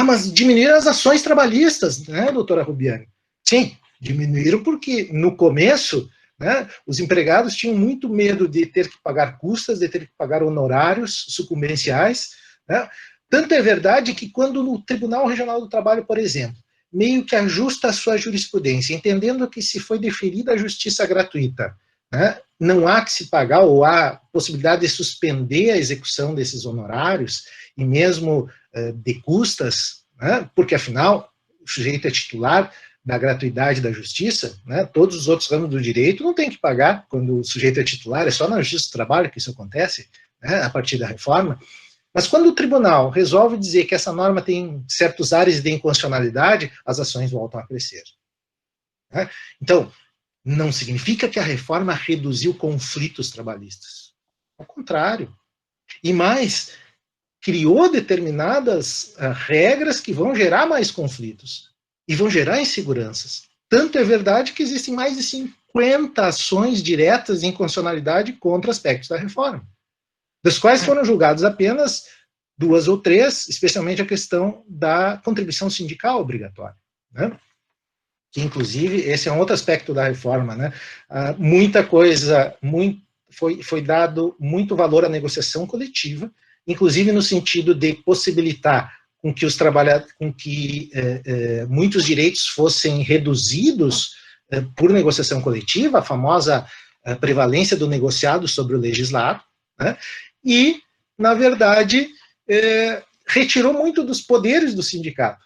Mas diminuíram as ações trabalhistas, né, doutora Rubiani? Sim, diminuíram porque, no começo, né, os empregados tinham muito medo de ter que pagar custas, de ter que pagar honorários sucumbenciais. Né? Tanto é verdade que quando no Tribunal Regional do Trabalho, por exemplo, meio que ajusta a sua jurisprudência, entendendo que se foi deferida a justiça gratuita, né, não há que se pagar, ou há possibilidade de suspender a execução desses honorários, e mesmo de custas, né, porque afinal o sujeito é titular da gratuidade da justiça, né, todos os outros ramos do direito não tem que pagar quando o sujeito é titular, é só na justiça do trabalho que isso acontece, né, a partir da reforma. Mas quando o tribunal resolve dizer que essa norma tem certos áreas de inconstitucionalidade, as ações voltam a crescer. Né? Então, não significa que a reforma reduziu conflitos trabalhistas. Ao contrário. E mais, criou determinadas regras que vão gerar mais conflitos e vão gerar inseguranças. Tanto é verdade que existem mais de 50 ações diretas de inconstitucionalidade contra aspectos da reforma, das quais foram julgadas apenas 2 ou 3, especialmente a questão da contribuição sindical obrigatória, né? Que, inclusive, esse é um outro aspecto da reforma, né? Muita coisa, foi dado muito valor à negociação coletiva, inclusive no sentido de possibilitar com que os trabalhadores, muitos direitos fossem reduzidos por negociação coletiva, a famosa prevalência do negociado sobre o legislado, né? E, na verdade, retirou muito dos poderes do sindicato,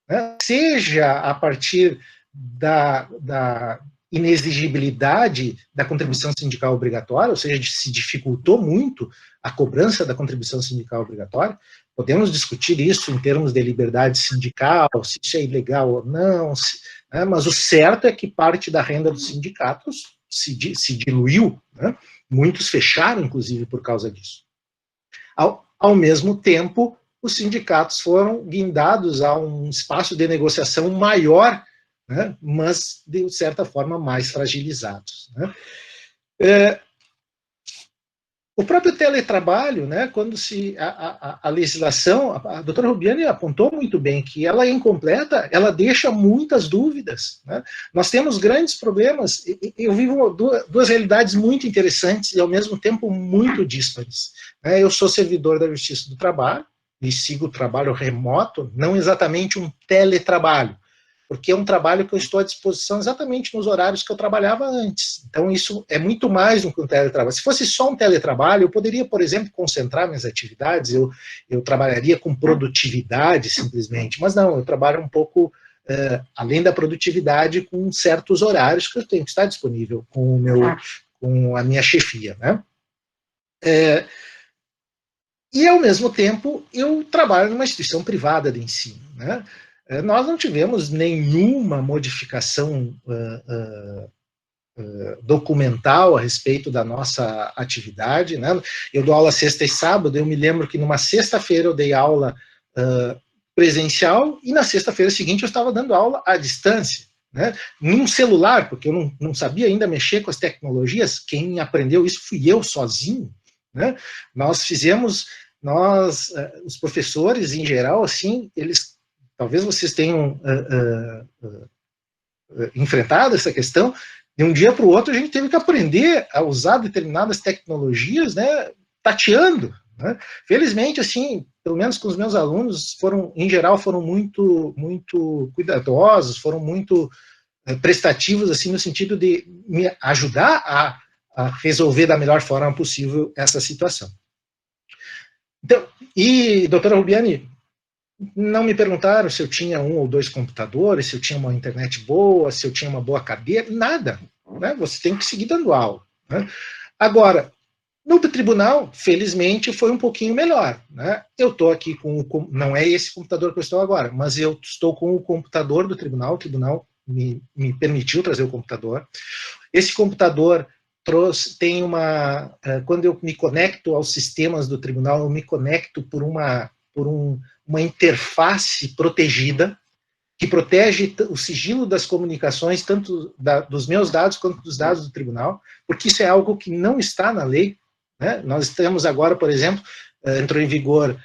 né? Seja a partir da inexigibilidade da contribuição sindical obrigatória, ou seja, se dificultou muito a cobrança da contribuição sindical obrigatória. Podemos discutir isso em termos de liberdade sindical, se isso é ilegal ou não, né? Mas o certo é que parte da renda dos sindicatos se diluiu, né? Muitos fecharam, inclusive, por causa disso. Ao mesmo tempo, os sindicatos foram guindados a um espaço de negociação maior, né, mas, de certa forma, mais fragilizados. Né. O próprio teletrabalho, né, quando a legislação, a doutora Rubiani apontou muito bem que ela é incompleta, ela deixa muitas dúvidas. Né. Nós temos grandes problemas. Eu vivo duas realidades muito interessantes e, ao mesmo tempo, muito díspares. Eu sou servidor da Justiça do Trabalho e sigo o trabalho remoto, não exatamente um teletrabalho, porque é um trabalho que eu estou à disposição exatamente nos horários que eu trabalhava antes. Então, isso é muito mais do que um teletrabalho. Se fosse só um teletrabalho, eu poderia, por exemplo, concentrar minhas atividades, eu trabalharia com produtividade, simplesmente, mas não, eu trabalho um pouco, além da produtividade, com certos horários que eu tenho que estar disponível com a minha chefia, né? E, ao mesmo tempo, eu trabalho numa instituição privada de ensino, né? Nós não tivemos nenhuma modificação documental a respeito da nossa atividade, né? Eu dou aula sexta e sábado, eu me lembro que numa sexta-feira eu dei aula presencial, e na sexta-feira seguinte eu estava dando aula à distância, né, num celular, porque eu não sabia ainda mexer com as tecnologias. Quem aprendeu isso fui eu sozinho, né? Nós fizemos, os professores em geral, assim, eles, talvez vocês tenham enfrentado essa questão, de um dia para o outro a gente teve que aprender a usar determinadas tecnologias, né, tateando, né? Felizmente, assim, pelo menos com os meus alunos, em geral, foram muito cuidadosos, foram muito prestativos, assim, no sentido de me ajudar a resolver da melhor forma possível essa situação. Então, e, doutora Rubiani, não me perguntaram se eu tinha 1 ou 2 computadores, se eu tinha uma internet boa, se eu tinha uma boa cadeira, nada, né? Você tem que seguir dando aula, né? Agora, no tribunal, felizmente, foi um pouquinho melhor, né? Eu estou aqui não é esse computador que eu estou agora, mas eu estou com o computador do tribunal, o tribunal me permitiu trazer o computador. Esse computador tem quando eu me conecto aos sistemas do tribunal, eu me conecto por uma interface protegida, que protege o sigilo das comunicações, tanto dos meus dados quanto dos dados do tribunal, porque isso é algo que não está na lei, né? Nós estamos agora, por exemplo, entrou em vigor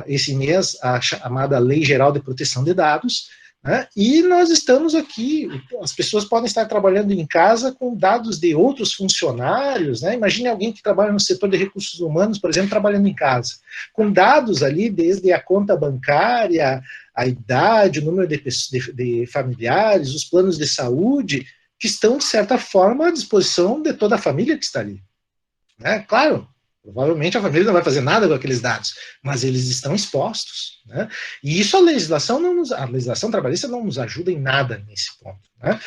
esse mês a chamada Lei Geral de Proteção de Dados, né? E nós estamos aqui, as pessoas podem estar trabalhando em casa com dados de outros funcionários, né? Imagine alguém que trabalha no setor de recursos humanos, por exemplo, trabalhando em casa, com dados ali desde a conta bancária, a idade, o número de familiares, os planos de saúde, que estão, de certa forma, à disposição de toda a família que está ali, né? Claro, provavelmente a família não vai fazer nada com aqueles dados, mas eles estão expostos, né? E isso a legislação trabalhista não nos ajuda em nada nesse ponto, né?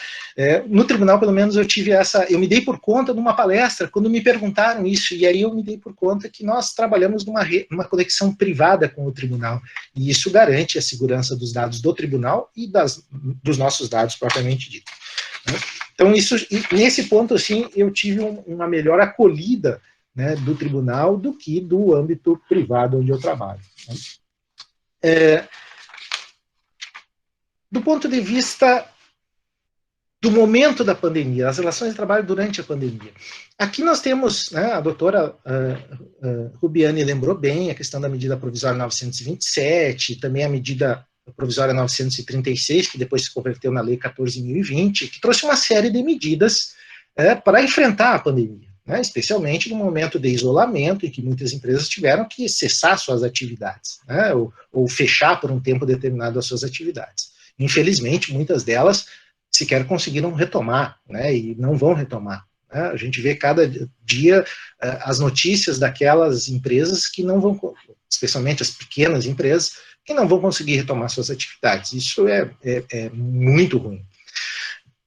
No tribunal, pelo menos, eu me dei por conta de uma palestra, quando me perguntaram isso, e aí eu me dei por conta que nós trabalhamos numa conexão privada com o tribunal, e isso garante a segurança dos dados do tribunal e dos nossos dados propriamente dito, né? Então, nesse ponto, assim, eu tive uma melhor acolhida, né, do tribunal do que do âmbito privado onde eu trabalho, né? Do ponto de vista do momento da pandemia, as relações de trabalho durante a pandemia. Aqui nós temos, né, a doutora Rubiani lembrou bem a questão da medida provisória 927, também a medida provisória 936, que depois se converteu na lei 14.020, que trouxe uma série de medidas para enfrentar a pandemia, né, especialmente no momento de isolamento, em que muitas empresas tiveram que cessar suas atividades, né, ou fechar por um tempo determinado as suas atividades. Infelizmente, muitas delas sequer conseguiram retomar, né, e não vão retomar, né? A gente vê cada dia as notícias daquelas empresas que não vão, especialmente as pequenas empresas, que não vão conseguir retomar suas atividades. Isso é muito ruim.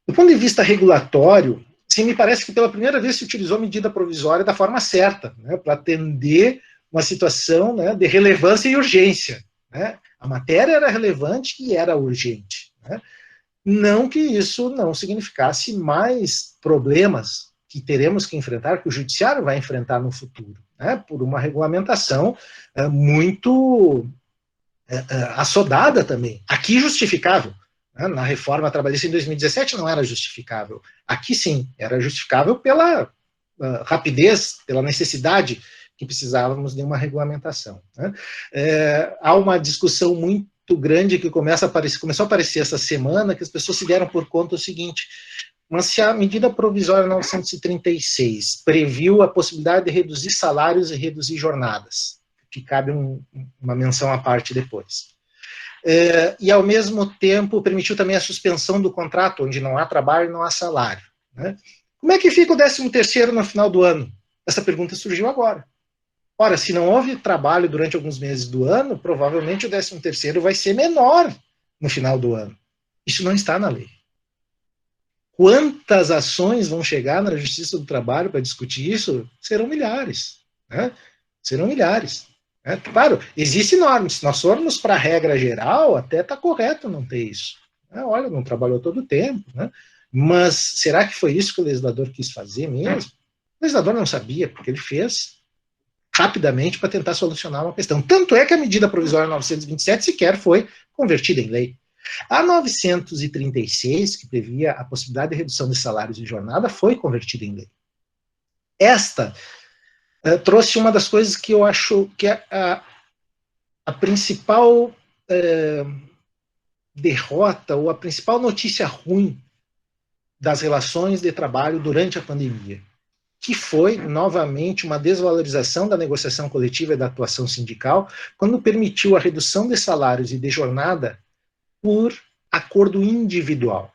Do ponto de vista regulatório, sim, me parece que pela primeira vez se utilizou a medida provisória da forma certa, né, para atender uma situação, né, de relevância e urgência, né? A matéria era relevante e era urgente, né? Não que isso não significasse mais problemas que teremos que enfrentar, que o judiciário vai enfrentar no futuro, né, por uma regulamentação muito assodada também, aqui justificável. Na reforma trabalhista em 2017 não era justificável. Aqui sim, era justificável pela rapidez, pela necessidade que precisávamos de uma regulamentação, né? Há uma discussão muito grande que começou a aparecer essa semana, que as pessoas se deram por conta do seguinte: mas se a medida provisória 936 previu a possibilidade de reduzir salários e reduzir jornadas, que cabe uma menção à parte depois, e ao mesmo tempo permitiu também a suspensão do contrato, onde não há trabalho e não há salário, né? Como é que fica o 13º no final do ano? Essa pergunta surgiu agora. Ora, se não houve trabalho durante alguns meses do ano, provavelmente o 13º vai ser menor no final do ano. Isso não está na lei. Quantas ações vão chegar na Justiça do Trabalho para discutir isso? Serão milhares, né? Serão milhares. Claro, existem normas. Se nós formos para a regra geral, até está correto não ter isso. Olha, não trabalhou todo o tempo, né? Mas será que foi isso que o legislador quis fazer mesmo? O legislador não sabia, porque ele fez. rapidamente para tentar solucionar uma questão. Tanto é que a medida provisória 927 sequer foi convertida em lei. A 936, que previa a possibilidade de redução de salários de jornada, foi convertida em lei. Esta trouxe uma das coisas que eu acho que é a principal derrota, ou a principal notícia ruim das relações de trabalho durante a pandemia, que foi, novamente, uma desvalorização da negociação coletiva e da atuação sindical, quando permitiu a redução de salários e de jornada por acordo individual.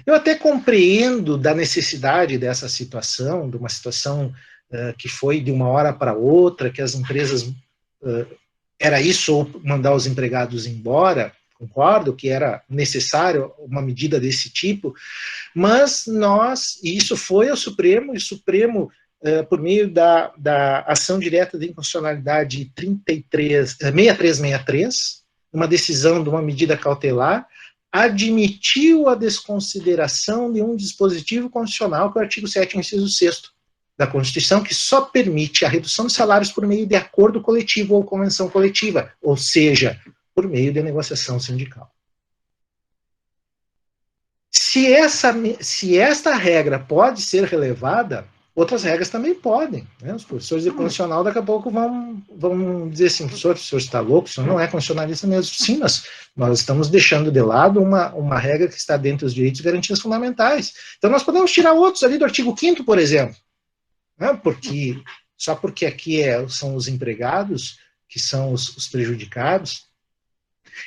Eu até compreendo da necessidade dessa situação, de uma situação que foi de uma hora para outra, que as empresas, era isso ou mandar os empregados embora, concordo que era necessário uma medida desse tipo, mas e isso foi ao Supremo, e o Supremo, por meio da ação direta de inconstitucionalidade 6363, uma decisão de uma medida cautelar, admitiu a desconsideração de um dispositivo constitucional, que é o artigo 7º, inciso 6º da Constituição, que só permite a redução de salários por meio de acordo coletivo ou convenção coletiva, ou seja, por meio de negociação sindical. Se esta regra pode ser relevada, outras regras também podem. Né? Os professores de constitucional daqui a pouco vão dizer assim, professor, o senhor está louco, o senhor não é constitucionalista mesmo. Sim, mas nós estamos deixando de lado uma regra que está dentro dos direitos e garantias fundamentais. Então nós podemos tirar outros ali do artigo 5º, por exemplo. Né? Só porque aqui são os empregados que são os prejudicados.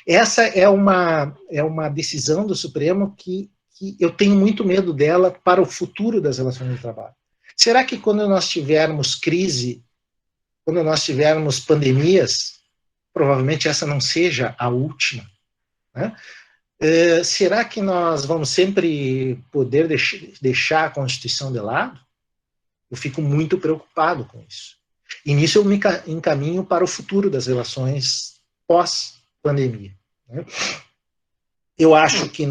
Essa é uma decisão do Supremo que eu tenho muito medo dela para o futuro das relações de trabalho. Será que quando nós tivermos crise, quando nós tivermos pandemias, provavelmente essa não seja a última, né? Será que nós vamos sempre poder deixar a Constituição de lado? Eu fico muito preocupado com isso. E nisso eu me encaminho para o futuro das relações pós-pandemia. Né? Eu acho que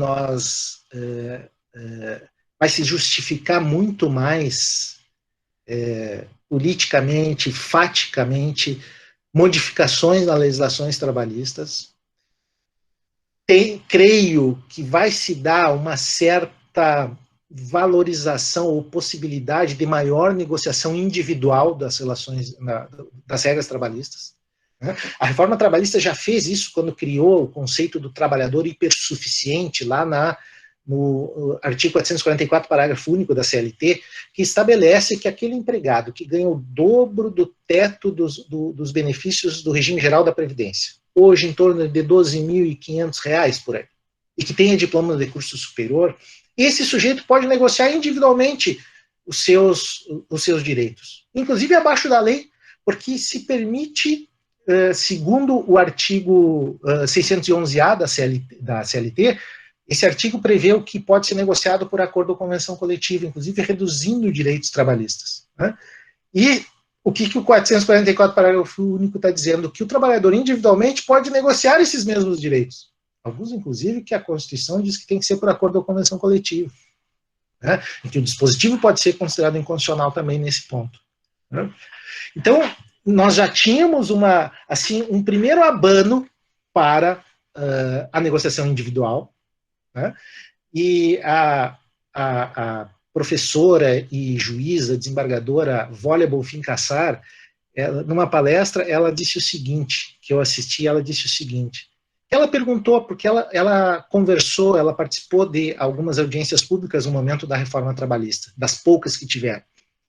vai se justificar muito mais politicamente, faticamente, modificações nas legislações trabalhistas. Creio que vai se dar uma certa valorização ou possibilidade de maior negociação individual das relações, das regras trabalhistas. A reforma trabalhista já fez isso quando criou o conceito do trabalhador hipersuficiente lá no artigo 444, parágrafo único da CLT, que estabelece que aquele empregado que ganha o dobro do teto dos benefícios do regime geral da Previdência, hoje em torno de R$ 12.500 por aí, e que tenha diploma de curso superior, esse sujeito pode negociar individualmente os seus direitos, inclusive abaixo da lei, porque se permite, segundo o artigo 611-A da CLT, esse artigo prevê o que pode ser negociado por acordo ou convenção coletiva, inclusive reduzindo direitos trabalhistas. Né? E o que o 444, parágrafo único, está dizendo? Que o trabalhador individualmente pode negociar esses mesmos direitos. Alguns, inclusive, que a Constituição diz que tem que ser por acordo ou convenção coletiva. Né? E que o dispositivo pode ser considerado inconstitucional também nesse ponto. Né? Então, nós já tínhamos um primeiro abano para a negociação individual, né? E a professora e juíza, desembargadora Volia Bonfim-Cassar, numa palestra, ela disse o seguinte, que eu assisti, ela disse o seguinte, ela perguntou, porque ela conversou, ela participou de algumas audiências públicas no momento da reforma trabalhista, das poucas que tiveram,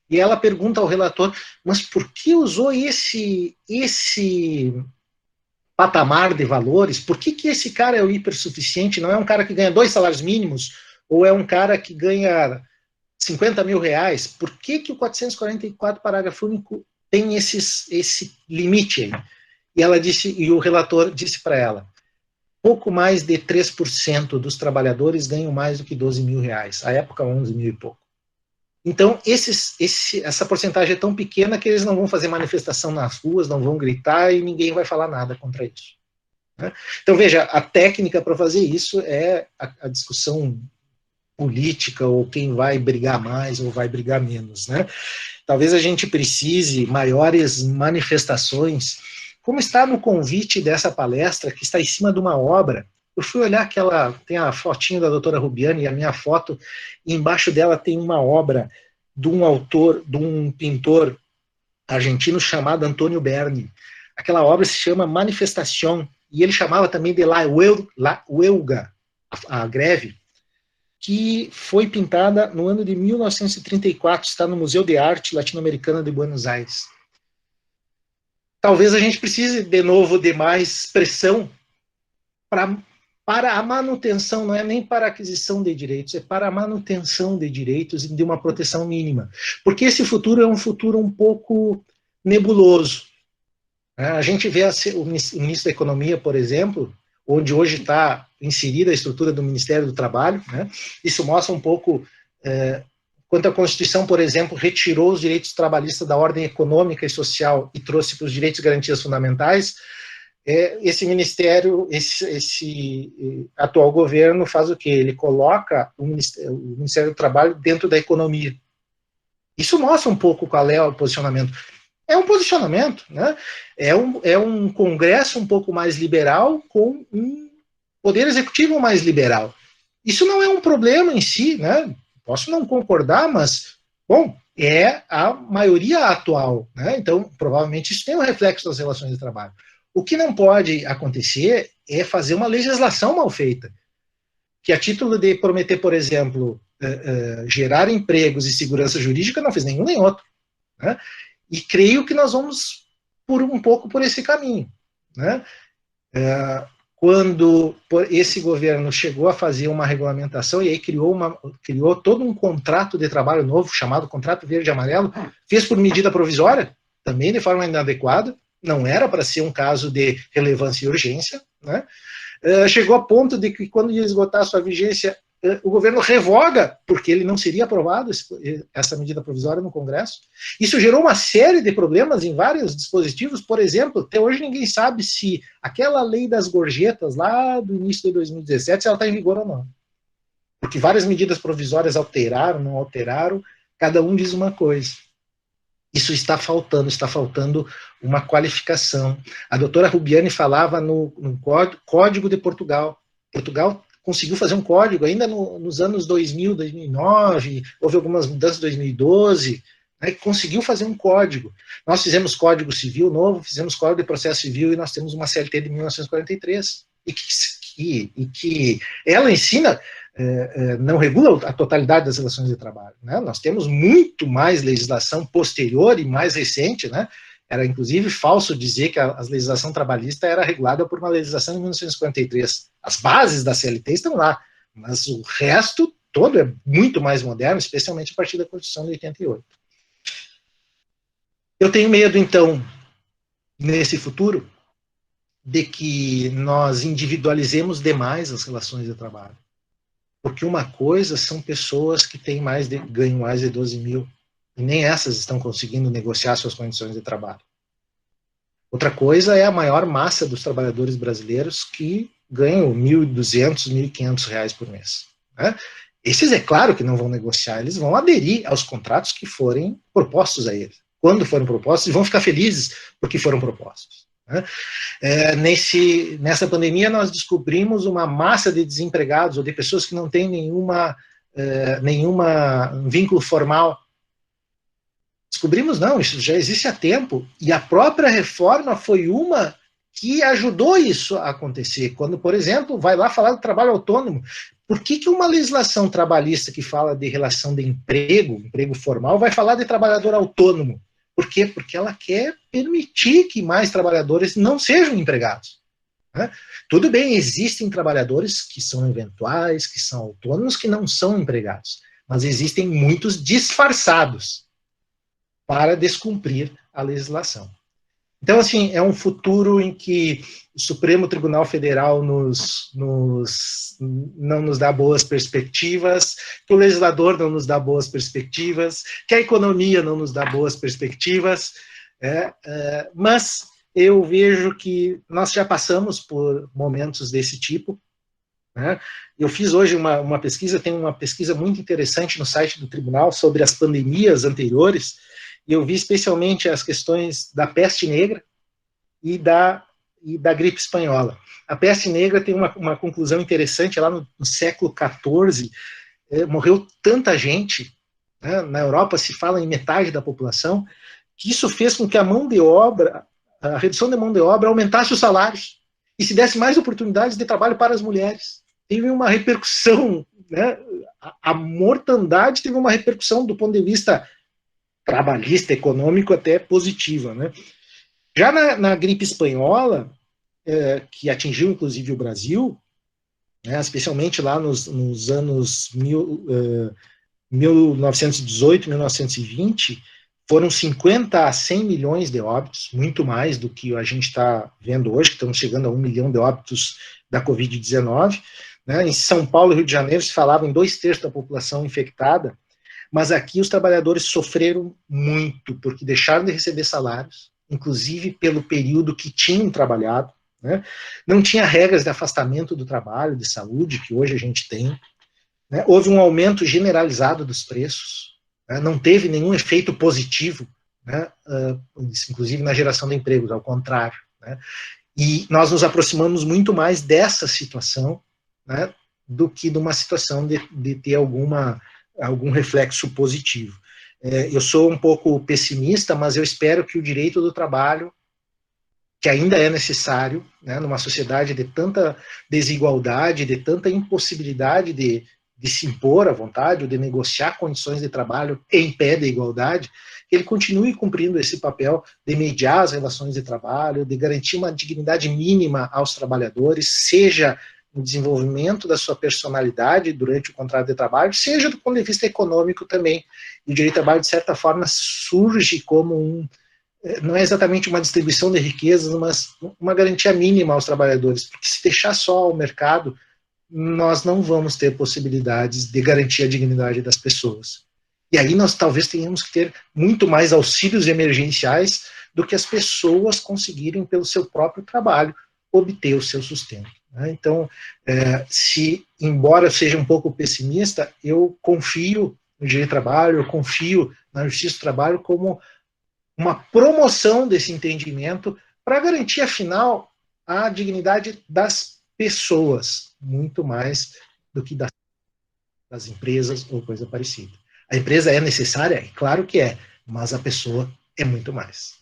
e ela pergunta ao relator, mas por que usou esse patamar de valores? Por que esse cara é o hipersuficiente? Não é um cara que ganha 2 salários mínimos, ou é um cara que ganha 50 mil reais? Por que o 444, parágrafo único, tem esse limite aí? E ela disse, e o relator disse para ela, pouco mais de 3% dos trabalhadores ganham mais do que 12 mil reais. À época, 11 mil e pouco. Então, essa porcentagem é tão pequena que eles não vão fazer manifestação nas ruas, não vão gritar e ninguém vai falar nada contra isso. Né? Então, veja, a técnica para fazer isso é a discussão política, ou quem vai brigar mais ou vai brigar menos, né? Talvez a gente precise maiores manifestações, como está no convite dessa palestra, que está em cima de uma obra. Eu fui olhar tem a fotinho da doutora Rubiane, e a minha foto, e embaixo dela tem uma obra de um autor, de um pintor argentino chamado Antônio Berni. Aquela obra se chama Manifestación, e ele chamava também de La Huelga, a greve, que foi pintada no ano de 1934, está no Museu de Arte Latino-Americana de Buenos Aires. Talvez a gente precise, de novo, de mais pressão para a manutenção, não é nem para a aquisição de direitos, é para a manutenção de direitos e de uma proteção mínima. Porque esse futuro é um futuro um pouco nebuloso. A gente vê o ministro da Economia, por exemplo, onde hoje está inserida a estrutura do Ministério do Trabalho, né? Isso mostra um pouco, quanto a Constituição, por exemplo, retirou os direitos trabalhistas da ordem econômica e social e trouxe para os direitos e garantias fundamentais. Esse ministério, esse atual governo faz o quê? Ele coloca o Ministério do Trabalho dentro da economia. Isso mostra um pouco qual é o posicionamento. É um posicionamento, né? É um Congresso um pouco mais liberal com um Poder Executivo mais liberal. Isso não é um problema em si, né? Posso não concordar, mas, bom, é a maioria atual, né? Então, provavelmente isso tem um reflexo das relações de trabalho. O que não pode acontecer é fazer uma legislação mal feita, que a título de prometer, por exemplo, gerar empregos e segurança jurídica, não fez nenhum nem outro, né? E creio que nós vamos um pouco por esse caminho, né? Quando esse governo chegou a fazer uma regulamentação e aí criou todo um contrato de trabalho novo, chamado Contrato Verde e Amarelo, fez por medida provisória, também de forma inadequada, não era para ser um caso de relevância e urgência, né? Chegou a ponto de que quando ia esgotar sua vigência, o governo revoga, porque ele não seria aprovado, essa medida provisória no Congresso. Isso gerou uma série de problemas em vários dispositivos. Por exemplo, até hoje ninguém sabe se aquela lei das gorjetas, lá do início de 2017, se ela está em vigor ou não. Porque várias medidas provisórias alteraram, não alteraram, cada um diz uma coisa. Isso está faltando uma qualificação. A doutora Rubiane falava no Código de Portugal. Portugal conseguiu fazer um código ainda nos anos 2000, 2009, houve algumas mudanças em 2012, né, conseguiu fazer um código. Nós fizemos Código Civil novo, fizemos Código de Processo Civil e nós temos uma CLT de 1943, e que ela ensina, não regula a totalidade das relações de trabalho, né? Nós temos muito mais legislação posterior e mais recente, né? Era, inclusive, falso dizer que a legislação trabalhista era regulada por uma legislação de 1953. As bases da CLT estão lá, mas o resto todo é muito mais moderno, especialmente a partir da Constituição de 88. Eu tenho medo, então, nesse futuro, de que nós individualizemos demais as relações de trabalho. Porque uma coisa são pessoas que ganham mais de 12 mil, e nem essas estão conseguindo negociar suas condições de trabalho. Outra coisa é a maior massa dos trabalhadores brasileiros que ganham R$1.200, R$1.500 por mês, né? Esses, é claro que não vão negociar, eles vão aderir aos contratos que forem propostos a eles. Quando forem propostos, eles vão ficar felizes porque foram propostos, né? Nessa pandemia, nós descobrimos uma massa de desempregados ou de pessoas que não têm nenhuma vínculo formal. Descobrimos, não, isso já existe há tempo, e a própria reforma foi uma que ajudou isso a acontecer. Quando, por exemplo, vai lá falar do trabalho autônomo, por que uma legislação trabalhista que fala de relação de emprego formal, vai falar de trabalhador autônomo? Por quê? Porque ela quer permitir que mais trabalhadores não sejam empregados, né? Tudo bem, existem trabalhadores que são eventuais, que são autônomos, que não são empregados, mas existem muitos disfarçados para descumprir a legislação. Então, assim, é um futuro em que o Supremo Tribunal Federal não nos dá boas perspectivas, que o legislador não nos dá boas perspectivas, que a economia não nos dá boas perspectivas, mas eu vejo que nós já passamos por momentos desse tipo, né? Eu fiz hoje uma pesquisa, tem uma pesquisa muito interessante no site do tribunal sobre as pandemias anteriores, e eu vi especialmente as questões da peste negra e da gripe espanhola. A peste negra tem uma conclusão interessante, lá no século XIV, morreu tanta gente, né? Na Europa se fala em metade da população, que isso fez com que a redução da mão de obra aumentasse os salários e se desse mais oportunidades de trabalho para as mulheres. Teve uma repercussão, né? A mortandade teve uma repercussão do ponto de vista trabalhista, econômico, até positiva, né? Já na gripe espanhola, que atingiu inclusive o Brasil, né, especialmente lá nos anos 1918, 1920, foram 50 a 100 milhões de óbitos, muito mais do que a gente está vendo hoje, que estamos chegando a 1 milhão de óbitos da Covid-19. Né? Em São Paulo e Rio de Janeiro se falava em 2/3 da população infectada, mas aqui os trabalhadores sofreram muito, porque deixaram de receber salários, inclusive pelo período que tinham trabalhado, né? Não tinha regras de afastamento do trabalho, de saúde, que hoje a gente tem, né? Houve um aumento generalizado dos preços, né? Não teve nenhum efeito positivo, né? Inclusive na geração de empregos, ao contrário, né? E nós nos aproximamos muito mais dessa situação, né, do que de uma situação de ter algum reflexo positivo. Eu sou um pouco pessimista, mas eu espero que o direito do trabalho, que ainda é necessário, né, numa sociedade de tanta desigualdade, de tanta impossibilidade de se impor à vontade, ou de negociar condições de trabalho em pé de igualdade, ele continue cumprindo esse papel de mediar as relações de trabalho, de garantir uma dignidade mínima aos trabalhadores, seja no desenvolvimento da sua personalidade durante o contrato de trabalho, seja do ponto de vista econômico também. E o direito de trabalho, de certa forma, surge como não é exatamente uma distribuição de riquezas, mas uma garantia mínima aos trabalhadores, porque se deixar só ao mercado, nós não vamos ter possibilidades de garantir a dignidade das pessoas. E aí nós talvez tenhamos que ter muito mais auxílios emergenciais do que as pessoas conseguirem, pelo seu próprio trabalho, obter o seu sustento. Então, embora eu seja um pouco pessimista, eu confio no direito do trabalho, eu confio na justiça do trabalho como uma promoção desse entendimento para garantir, afinal, a dignidade das pessoas, muito mais do que das empresas ou coisa parecida. A empresa é necessária? É claro que é, mas a pessoa é muito mais.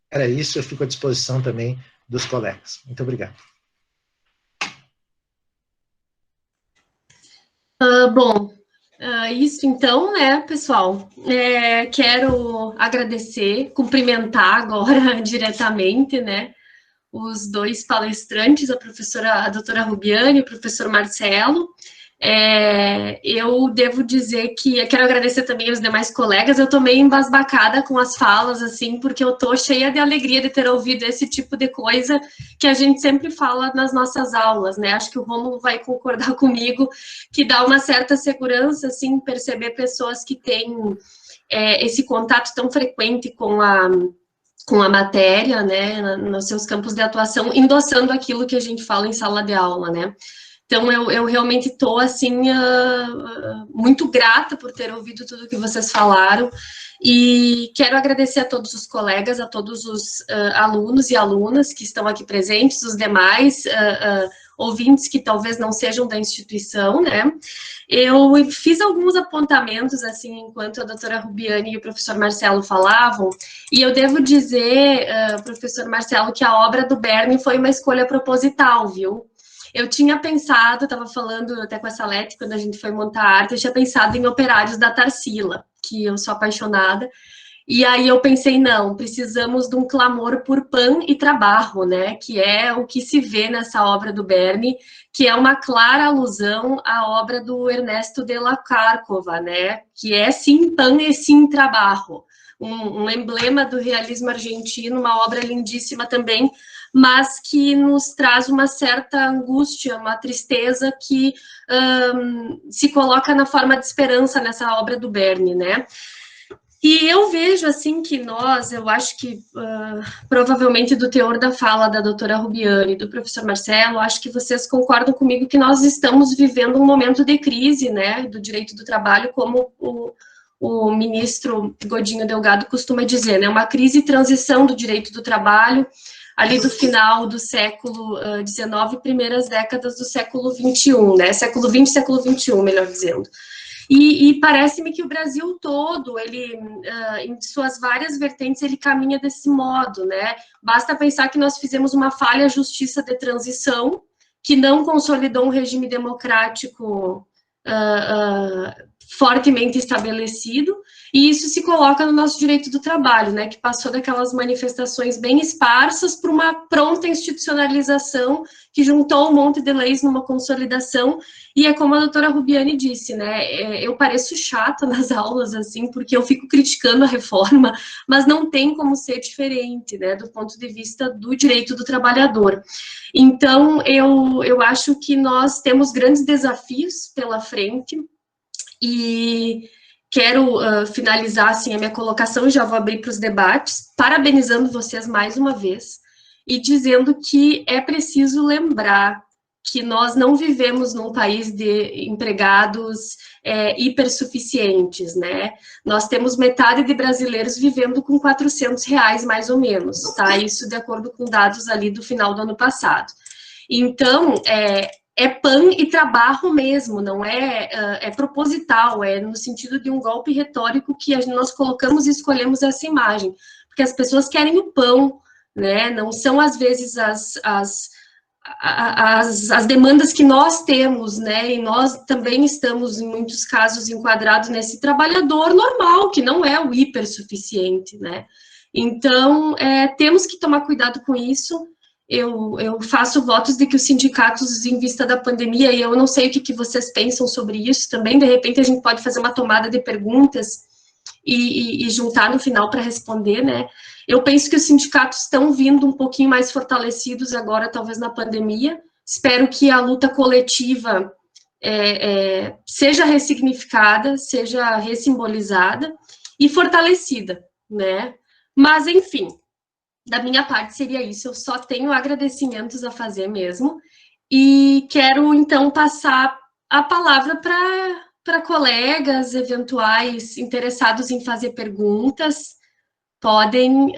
Era isso, eu fico à disposição também dos colegas. Muito obrigado. Isso então, né, pessoal? Quero agradecer, cumprimentar agora diretamente, né, os dois palestrantes, a doutora Rubiane e o professor Marcelo. Eu devo dizer que eu quero agradecer também aos demais colegas. Eu tô meio embasbacada com as falas, assim, porque eu tô cheia de alegria de ter ouvido esse tipo de coisa que a gente sempre fala nas nossas aulas, né? Acho que o Rômulo vai concordar comigo, que dá uma certa segurança, assim, perceber pessoas que têm esse contato tão frequente com a matéria, né, nos seus campos de atuação, endossando aquilo que a gente fala em sala de aula, né? Então, eu realmente estou, assim, muito grata por ter ouvido tudo que vocês falaram, e quero agradecer a todos os colegas, a todos os alunos e alunas que estão aqui presentes, os demais ouvintes que talvez não sejam da instituição, né? Eu fiz alguns apontamentos, assim, enquanto a doutora Rubiane e o professor Marcelo falavam, e eu devo dizer, professor Marcelo, que a obra do Berni foi uma escolha proposital, viu? Eu tinha pensado, estava falando até com a Salete, quando a gente foi montar a arte, eu tinha pensado em Operários da Tarsila, que eu sou apaixonada, e aí eu pensei, não, precisamos de um clamor por pão e trabalho, né, que é o que se vê nessa obra do Berni, que é uma clara alusão à obra do Ernesto de la Cárcova, né, que é sim pão e sim trabalho, um emblema do realismo argentino, uma obra lindíssima também, mas que nos traz uma certa angústia, uma tristeza que se coloca na forma de esperança nessa obra do Berni, né? E eu vejo, assim, que eu acho que, provavelmente do teor da fala da doutora Rubiane e do professor Marcelo, acho que vocês concordam comigo que nós estamos vivendo um momento de crise, né, do direito do trabalho, como o ministro Godinho Delgado costuma dizer, né, uma crise e transição do direito do trabalho, ali do final do século XIX, primeiras décadas do século XXI, né, século XX, século XXI, melhor dizendo. E parece-me que o Brasil todo, ele, em suas várias vertentes, ele caminha desse modo, né? Basta pensar que nós fizemos uma falha justiça de transição, que não consolidou um regime democrático fortemente estabelecido, e isso se coloca no nosso direito do trabalho, né, que passou daquelas manifestações bem esparsas para uma pronta institucionalização que juntou um monte de leis numa consolidação, e é como a doutora Rubiane disse, né, eu pareço chata nas aulas, assim, porque eu fico criticando a reforma, mas não tem como ser diferente, né, do ponto de vista do direito do trabalhador. Então, eu acho que nós temos grandes desafios pela frente, e quero finalizar assim, a minha colocação, já vou abrir para os debates, parabenizando vocês mais uma vez, e dizendo que é preciso lembrar que nós não vivemos num país de empregados hipersuficientes, né? Nós temos metade de brasileiros vivendo com R$400, mais ou menos, tá? Isso de acordo com dados ali do final do ano passado. Então, é pão e trabalho mesmo, não é proposital, é no sentido de um golpe retórico que nós colocamos e escolhemos essa imagem, porque as pessoas querem o pão, né, não são às vezes as demandas que nós temos, né, e nós também estamos em muitos casos enquadrados nesse trabalhador normal, que não é o hipersuficiente, né, então temos que tomar cuidado com isso. Eu faço votos de que os sindicatos, em vista da pandemia, e eu não sei o que vocês pensam sobre isso também, de repente a gente pode fazer uma tomada de perguntas e juntar no final para responder, né? Eu penso que os sindicatos estão vindo um pouquinho mais fortalecidos agora, talvez na pandemia. Espero que a luta coletiva seja ressignificada, seja ressimbolizada e fortalecida, né? Mas, enfim, da minha parte seria isso, eu só tenho agradecimentos a fazer mesmo, e quero então passar a palavra para colegas eventuais interessados em fazer perguntas, podem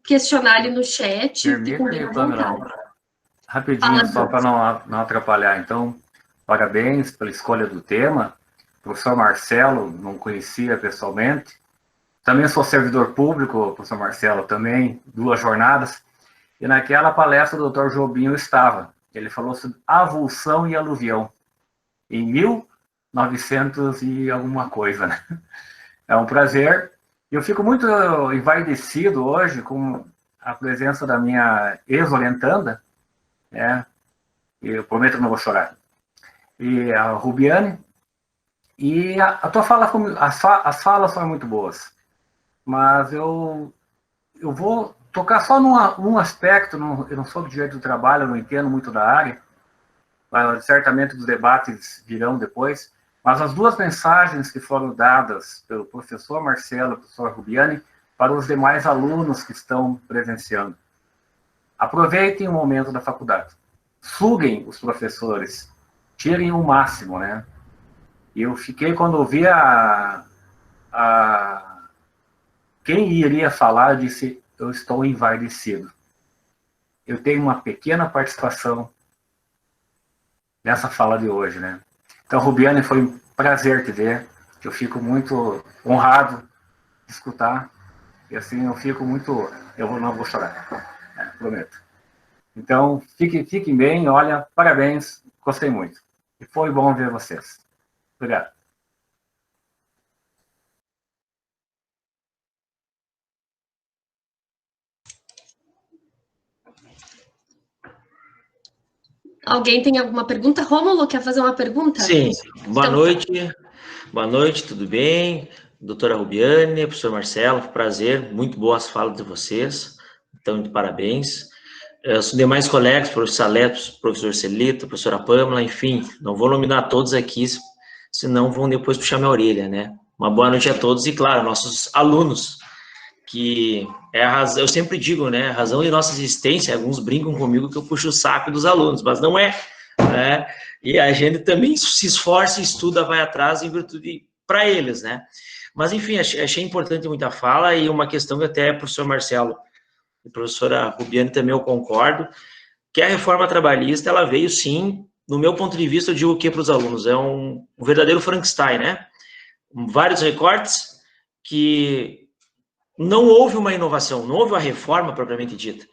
questionar ali no chat. Permita-me, Pamela, rapidinho, só para não atrapalhar. Então, parabéns pela escolha do tema. O professor Marcelo, não conhecia pessoalmente. Também sou servidor público, professor Marcelo, também, 2 jornadas. E naquela palestra o doutor Jobim estava. Ele falou sobre avulsão e aluvião, em 1900 e alguma coisa, né? É um prazer. Eu fico muito envaidecido hoje com a presença da minha ex-orientanda, né? Eu prometo que não vou chorar. E a Rubiane. E a tua fala, as falas foram muito boas. Mas eu vou tocar só num aspecto, eu não sou do direito do trabalho, eu não entendo muito da área, mas certamente os debates virão depois, mas as 2 mensagens que foram dadas pelo professor Marcelo e professor Rubiane para os demais alunos que estão presenciando. Aproveitem o momento da faculdade, suguem os professores, tirem o máximo, né? Eu fiquei, quando ouvi quem iria falar, disse, eu estou envaidecido. Eu tenho uma pequena participação nessa fala de hoje, né? Então, Rubiane, foi um prazer te ver, eu fico muito honrado de escutar, e assim, eu fico muito, não vou chorar, prometo. Então, fiquem bem, olha, parabéns, gostei muito. E foi bom ver vocês. Obrigado. Alguém tem alguma pergunta? Rômulo, quer fazer uma pergunta? Sim, boa noite, tudo bem? Doutora Rubiane, professor Marcelo, prazer, muito boas falas de vocês, então, de parabéns. Os demais colegas, professor Saleto, professor Celito, professora Pamela, enfim, não vou nominar todos aqui, senão vão depois puxar minha orelha, né? Uma boa noite a todos e, claro, nossos alunos, que é a razão, eu sempre digo, né, a razão de nossa existência. Alguns brincam comigo que eu puxo o saco dos alunos, mas não é, né? E a gente também se esforça, estuda, vai atrás em virtude para eles, né? Mas, enfim, achei importante muita fala e uma questão que até o professor Marcelo e a professora Rubiane também eu concordo, que a reforma trabalhista, ela veio, sim, no meu ponto de vista, eu digo o que para os alunos? É um verdadeiro Frankenstein, né? Vários recortes que não houve uma inovação, não houve uma reforma propriamente dita.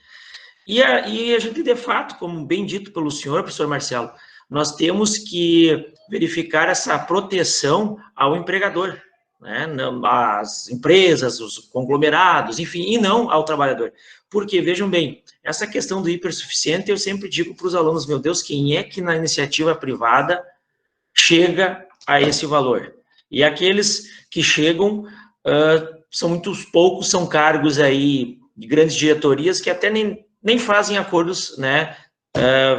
E a gente, de fato, como bem dito pelo senhor, professor Marcelo, nós temos que verificar essa proteção ao empregador, né? As empresas, os conglomerados, enfim, e não ao trabalhador. Porque, vejam bem, essa questão do hipersuficiente, eu sempre digo para os alunos, meu Deus, quem é que na iniciativa privada chega a esse valor? E aqueles que chegam, são muito poucos, são cargos aí de grandes diretorias que até nem fazem acordos, né,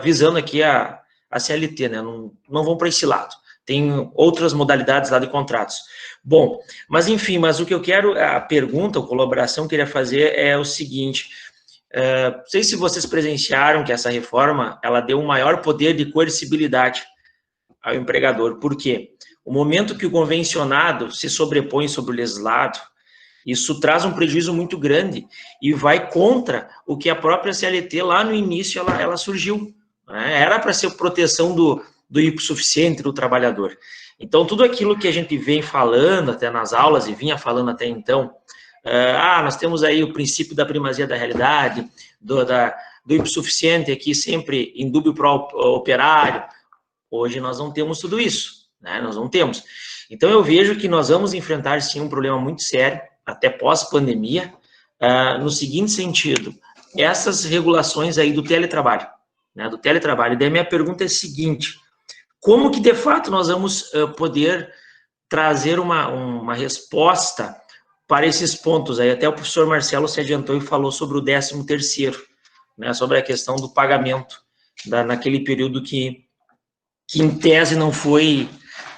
visando aqui a CLT, né, não vão para esse lado. Tem outras modalidades lá de contratos. Bom, mas enfim, mas o que eu quero, a pergunta, a colaboração que eu queria fazer é o seguinte, não sei se vocês presenciaram que essa reforma, ela deu um maior poder de coercibilidade ao empregador. Por quê? O momento que o convencionado se sobrepõe sobre o legislado, isso traz um prejuízo muito grande e vai contra o que a própria CLT lá no início ela surgiu, né? Era para ser proteção do hipossuficiente do trabalhador. Então, tudo aquilo que a gente vem falando até nas aulas e vinha falando até então, nós temos aí o princípio da primazia da realidade, do hipossuficiente aqui sempre em dúbio para o operário. Hoje nós não temos tudo isso, né? Nós não temos. Então, eu vejo que nós vamos enfrentar, sim, um problema muito sério, até pós-pandemia, no seguinte sentido, essas regulações aí do teletrabalho, né? Do teletrabalho. E daí minha pergunta é a seguinte, como que, de fato, nós vamos poder trazer uma resposta para esses pontos aí? Até o professor Marcelo se adiantou e falou sobre o 13º, né? Sobre a questão do pagamento, naquele período que em tese não foi,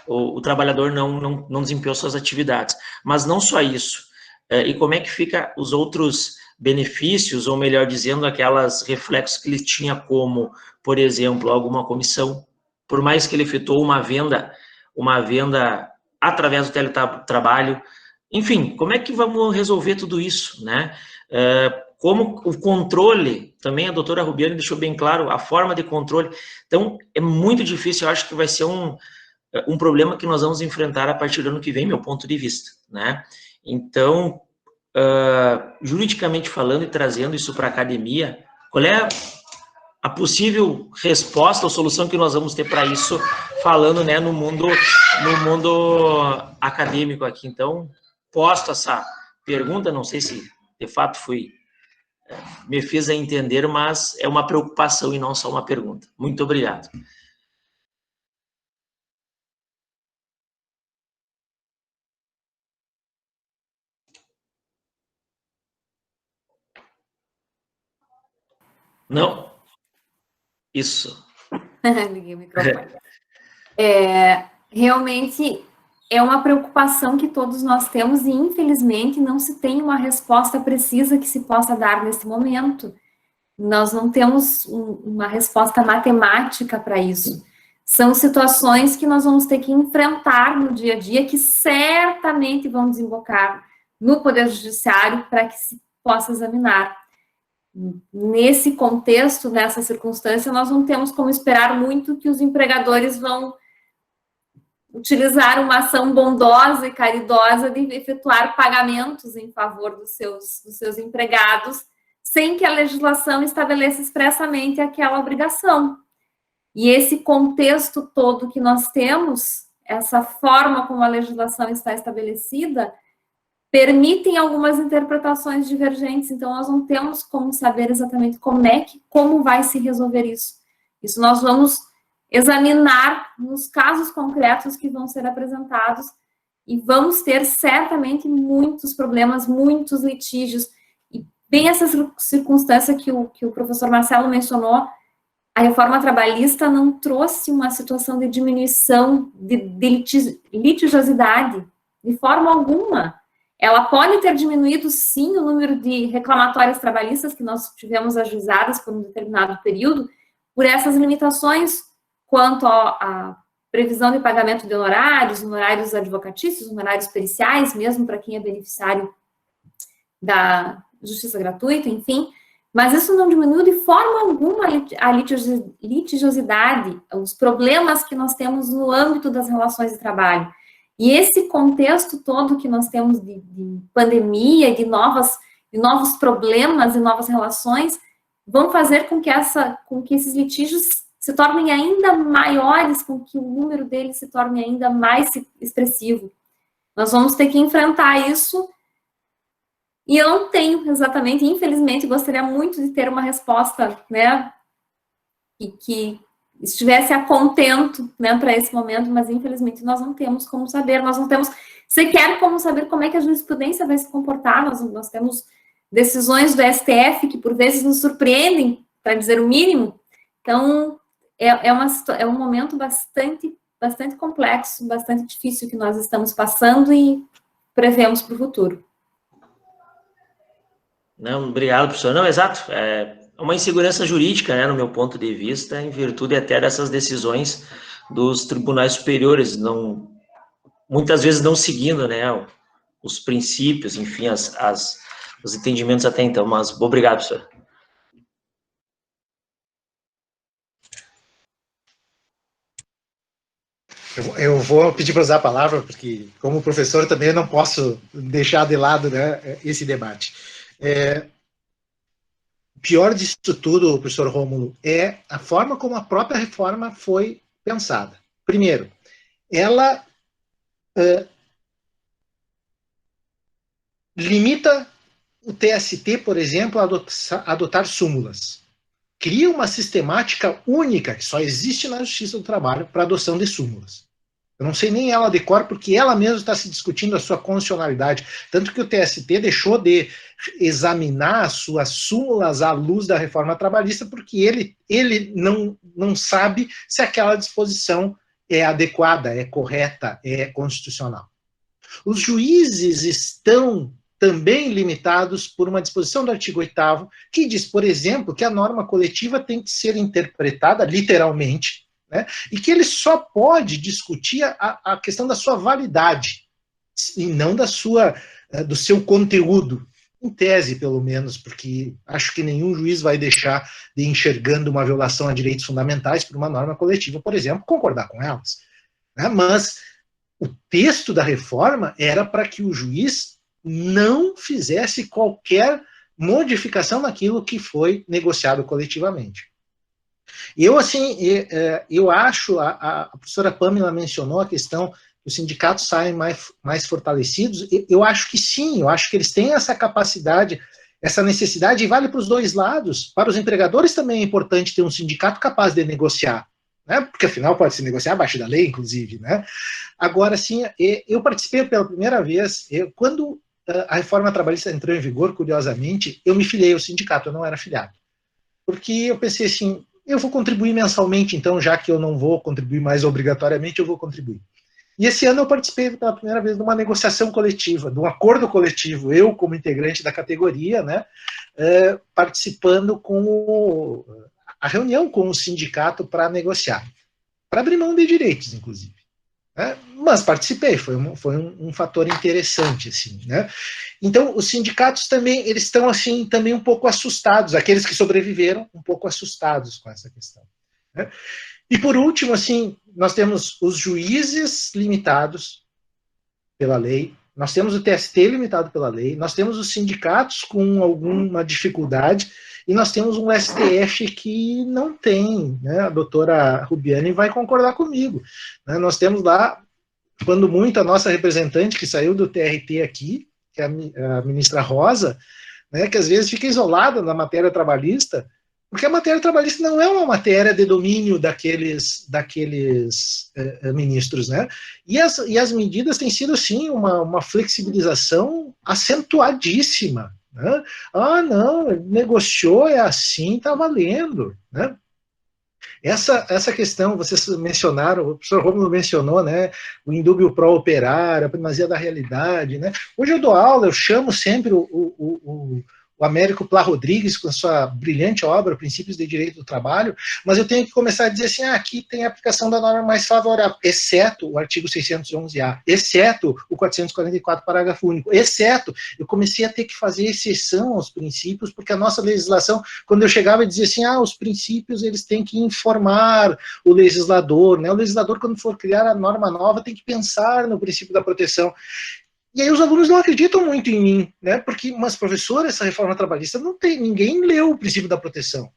o trabalhador não desempenhou suas atividades. Mas não só isso. E como é que fica os outros benefícios, ou melhor dizendo, aquelas reflexos que ele tinha como, por exemplo, alguma comissão, por mais que ele efetuou uma venda através do teletrabalho. Enfim, como é que vamos resolver tudo isso, né? Como o controle, também a doutora Rubiane deixou bem claro, a forma de controle. Então, é muito difícil, eu acho que vai ser um problema que nós vamos enfrentar a partir do ano que vem, meu ponto de vista, né? Então, juridicamente falando e trazendo isso para a academia, qual é a possível resposta ou solução que nós vamos ter para isso, falando, né, no mundo acadêmico aqui? Então, posto essa pergunta, não sei se de fato me fez a entender, mas é uma preocupação e não só uma pergunta. Muito obrigado. Não? Isso. Liguei o microfone. Realmente é uma preocupação que todos nós temos e, infelizmente, não se tem uma resposta precisa que se possa dar nesse momento. Nós não temos uma resposta matemática para isso. São situações que nós vamos ter que enfrentar no dia a dia, que certamente vão desembocar no Poder Judiciário para que se possa examinar. Nesse contexto, nessa circunstância, nós não temos como esperar muito que os empregadores vão utilizar uma ação bondosa e caridosa de efetuar pagamentos em favor dos seus empregados, sem que a legislação estabeleça expressamente aquela obrigação. E esse contexto todo que nós temos, essa forma como a legislação está estabelecida, permitem algumas interpretações divergentes, então nós não temos como saber exatamente como vai se resolver isso. Isso nós vamos examinar nos casos concretos que vão ser apresentados e vamos ter certamente muitos problemas, muitos litígios. E bem essa circunstância que o professor Marcelo mencionou, a reforma trabalhista não trouxe uma situação de diminuição de litigiosidade, de forma alguma. Ela pode ter diminuído, sim, o número de reclamatórias trabalhistas que nós tivemos ajuizadas por um determinado período, por essas limitações quanto à previsão de pagamento de honorários advocatícios, honorários periciais, mesmo para quem é beneficiário da justiça gratuita, enfim, mas isso não diminuiu de forma alguma a litigiosidade, os problemas que nós temos no âmbito das relações de trabalho. E esse contexto todo que nós temos de pandemia, de novos problemas e novas relações, vão fazer com que esses litígios se tornem ainda maiores, com que o número deles se torne ainda mais expressivo. Nós vamos ter que enfrentar isso, e eu não tenho exatamente, infelizmente, gostaria muito de ter uma resposta, né, que estivesse a contento, né, para esse momento, mas infelizmente nós não temos como saber, nós não temos sequer como saber como é que a jurisprudência vai se comportar, nós temos decisões do STF que por vezes nos surpreendem, para dizer o mínimo. Então é um momento bastante complexo, bastante difícil que nós estamos passando e prevemos para o futuro. Não, obrigado, professor. Não, exato. É uma insegurança jurídica, né, no meu ponto de vista, em virtude até dessas decisões dos tribunais superiores, muitas vezes não seguindo, né, os princípios, enfim, os entendimentos até então. Mas obrigado, professor. Eu vou pedir para usar a palavra, porque como professor também eu não posso deixar de lado, né, esse debate. O pior disso tudo, professor Rômulo, é a forma como a própria reforma foi pensada. Primeiro, ela limita o TST, por exemplo, a adotar súmulas. Cria uma sistemática única, que só existe na Justiça do Trabalho, para adoção de súmulas. Eu não sei nem ela de cor, porque ela mesma está se discutindo a sua constitucionalidade. Tanto que o TST deixou de examinar as suas súmulas à luz da reforma trabalhista, porque ele não sabe se aquela disposição é adequada, é correta, é constitucional. Os juízes estão também limitados por uma disposição do artigo 8º, que diz, por exemplo, que a norma coletiva tem que ser interpretada literalmente, né, e que ele só pode discutir a questão da sua validade, e não do seu conteúdo, em tese, pelo menos, porque acho que nenhum juiz vai deixar de enxergando uma violação a direitos fundamentais por uma norma coletiva, por exemplo, concordar com elas. Né, mas o texto da reforma era para que o juiz não fizesse qualquer modificação naquilo que foi negociado coletivamente. Eu, assim, eu acho, a professora Pamela mencionou a questão que os sindicatos saem mais fortalecidos, eu acho que sim, eu acho que eles têm essa capacidade, essa necessidade, e vale para os dois lados. Para os empregadores também é importante ter um sindicato capaz de negociar, né? Porque afinal pode se negociar abaixo da lei, inclusive, né? Agora, sim, eu participei pela primeira vez, quando a reforma trabalhista entrou em vigor, curiosamente, eu me filiei ao sindicato, eu não era filiado. Porque eu pensei assim, eu vou contribuir mensalmente, então, já que eu não vou contribuir mais obrigatoriamente, eu vou contribuir. E esse ano eu participei pela primeira vez de uma negociação coletiva, de um acordo coletivo, eu como integrante da categoria, né, participando com a reunião com o sindicato para negociar, para abrir mão de direitos, inclusive. Mas participei, foi um fator interessante, assim, né? Então, os sindicatos também, eles estão, assim, também um pouco assustados, aqueles que sobreviveram, um pouco assustados com essa questão, né? E, por último, assim, nós temos os juízes limitados pela lei, nós temos o TST limitado pela lei, nós temos os sindicatos com alguma dificuldade, e nós temos um STF que não tem, né? A doutora Rubiani vai concordar comigo, né? Nós temos lá, quando muito, a nossa representante que saiu do TRT aqui, que é a ministra Rosa, né, que às vezes fica isolada na matéria trabalhista, porque a matéria trabalhista não é uma matéria de domínio daqueles ministros, né? E as medidas têm sido, sim, uma flexibilização acentuadíssima, né? Ah, não, negociou, é assim, tá valendo, né? Essa questão, vocês mencionaram, o professor Rômulo mencionou, né, o indúbio pro operário, a primazia da realidade, né? Hoje eu dou aula, eu chamo sempre o Américo Plá Rodrigues, com a sua brilhante obra, Princípios de Direito do Trabalho, mas eu tenho que começar a dizer assim, aqui tem a aplicação da norma mais favorável, exceto o artigo 611-A, exceto o 444, parágrafo único, exceto, eu comecei a ter que fazer exceção aos princípios, porque a nossa legislação, quando eu chegava e dizia assim, os princípios, eles têm que informar o legislador, né? O legislador, quando for criar a norma nova, tem que pensar no princípio da proteção. E aí os alunos não acreditam muito em mim, né? Porque, mas professor, essa reforma trabalhista não tem, ninguém leu o princípio da proteção.